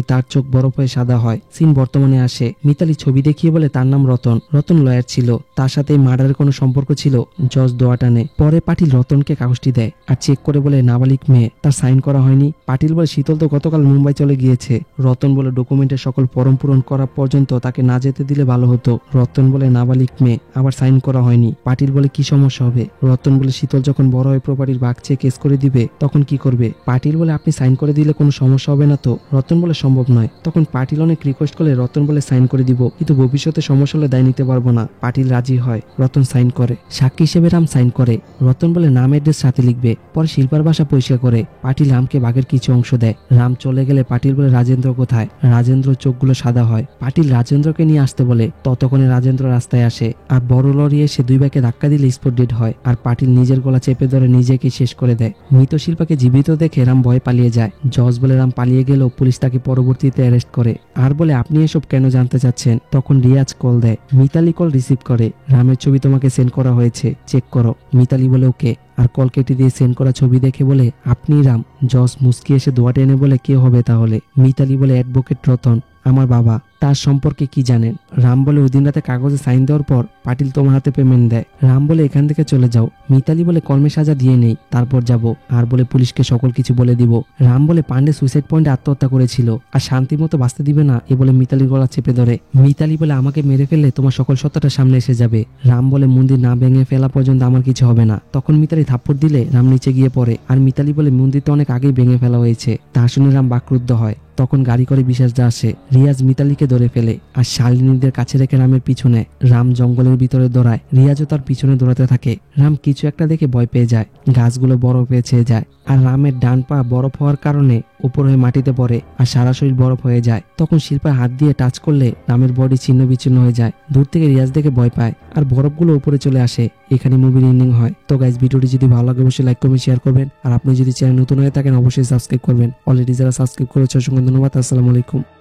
তার চোখ বরফ হয়ে সাদা হয়। সিন বর্তমানে আসে। মিতালি ছবি দেখিয়ে বলে তার নাম রতন। রতন লয়ার ছিল, তার সাথে মার্ডারের কোনো সম্পর্ক ছিল। জজ দোয়া টানে। পরে পাটিল রতনকে কাগজটি দেয় আর চেক করে বলে নাবালিক মেয়ে, তার সাইন করা হয়নি। পাটিল বলে শীতল তো গতকাল মুম্বাই চলে গিয়েছে। রতন বলে ডকুমেন্টের সকল ফর্ম পূরণ করা পর্যন্ত তাকে না যেতে দিলে ভালো হতো। রতন বলে নাবালিক মেয়ে, আবার সাইন করা হয়নি। পাটিল বলে কি সমস্যা হবে। রতন বলে শীতল যখন বড় হয়ে প্রপার্টির ভাগ চেয়ে কেস করে দিবে তখন কি করবে। পাটিল বলে আপনি সাইন করে দিলে কোনো সমস্যা হবে না তো। রতন বলে সম্ভব নয়। তখন পাটিল অনেক রিকোয়েস্ট করলে রতন বলে সাইন করে দিব, কিন্তু ভবিষ্যতে সমস্যা হলে দায় নিতে পারবো না। পাটিল রাজি হয়। রতন সাইন করে। সাক্ষী হিসেবে রাম সাইন করে। রতন বলে নাম অ্যাড্রেস সাথে লিখবে। পরে শিল্পার বাসা পরিষ্কার করে। পাটিল রামকে ভাগের কিছু অংশ দেয়। রাম চলে গেলে পাটিল বলে রাজেন্দ্র কোথায়। রাজেন্দ্র চোখগুলো সাদা হয়। পাটিল রাজেন্দ্রকে নিয়ে আসতে বলে। ততক্ষণে রাজেন্দ্র রাস্তায় আসে আর বড় লরি এসে দুই ভাইকে ধাক্কা দিলে স্পট ডেড হয়। আর পাটিল নিজের গলা চেপে ধরে নিজেকে শেষ করে দেয়। মৃত শিল্পাকে জীবিত দেখে রাম ভয়ে পালিয়ে যায়। জজ বলে রাম পালিয়ে গেলেও পুলিশ তাকে পরবর্তীতে অ্যারেস্ট করে। আর বলে আপনি এসব কেন জানতে চাচ্ছেন। তখন রিয়াজ কল দেয়। মিতালি কল রিসিভ করে। রামের ছবি তোমাকে সেন্ড করা হয়েছে, চেক করো। মিতালি বলে ওকে। আর কল কেটে দিয়ে সেন্ড করা ছবি দেখে বলে আপনি রাম। জজ মুস্কি এসে দোয়া টেনে বলে কে হবে তাহলে। মিতালি বলে অ্যাডভোকেট রতন, আমার বাবা। তার সম্পর্কে কি জানেন। রাম বলে ওই দিন রাতে কাগজে সাইন দেওয়ার পর পাটিল তোমার হাতে পেমেন্ট দেয়। রাম বলে এখান থেকে চলে যাও। মিতালি বলে কর্মে সাজা দিয়ে নেই, তারপর যাব। আর বলে পুলিশকে সকল কিছু বলে দিব। রাম বলে পান্ডে সুইসাইড পয়েন্টে আত্মহত্যা করেছিল আর শান্তি মতো বাঁচতে দিবে না, এ বলে মিতালির গলা চেপে ধরে। মিতালি বলে আমাকে মেরে ফেললে তোমার সকল সত্যটা সামনে এসে যাবে। রাম বলে মন্দির না ভেঙে ফেলা পর্যন্ত আমার কিছু হবে না। তখন মিতালি থাপ্পড় দিলে রাম নিচে গিয়ে পড়ে। আর মিতালি বলে মন্দির তো অনেক আগেই ভেঙে ফেলা হয়েছে। তা শুনে রাম বাকরুদ্ধ হয়। তখন গাড়ি করে বিশেষ যা আসে। রিয়াজ মিতালিকে ধরে ফেলে আর শালিনীদের কাছে রেখে রামের পিছনে। রাম জঙ্গলের ভিতরে দৌড়ায়। রিয়াজও তার পিছনে দৌড়াতে থাকে। রাম কিছু একটা দেখে ভয় পেয়ে যায়। গাছগুলো বরফ হয়ে ছেয়ে যায় আর রামের ডান পা বরফ হওয়ার কারণে উপর হয়ে মাটিতে পড়ে আর সারা শরীর বরফ হয়ে যায়। তখন শিল্পা হাত দিয়ে টাচ করলে রামের বডি ছিন্ন বিচ্ছিন্ন হয়ে যায়। দূর থেকে রিয়াজ দেখে ভয় পায় আর বরফগুলো উপরে চলে আসে। এখানে মুভির এন্ডিং হয়। তো গাইস, ভিডিওটি যদি ভালো লাগে অবশ্যই লাইক করবেন, শেয়ার করবেন। আর আপনি যদি চ্যানেল নতুন হয়ে থাকেন অবশ্যই সাবস্ক্রাইব করবেন। অলরেডি যারা সাবস্ক্রাইব করেছে অসংখ্য ধন্যবাদ। আসসালামু আলাইকুম।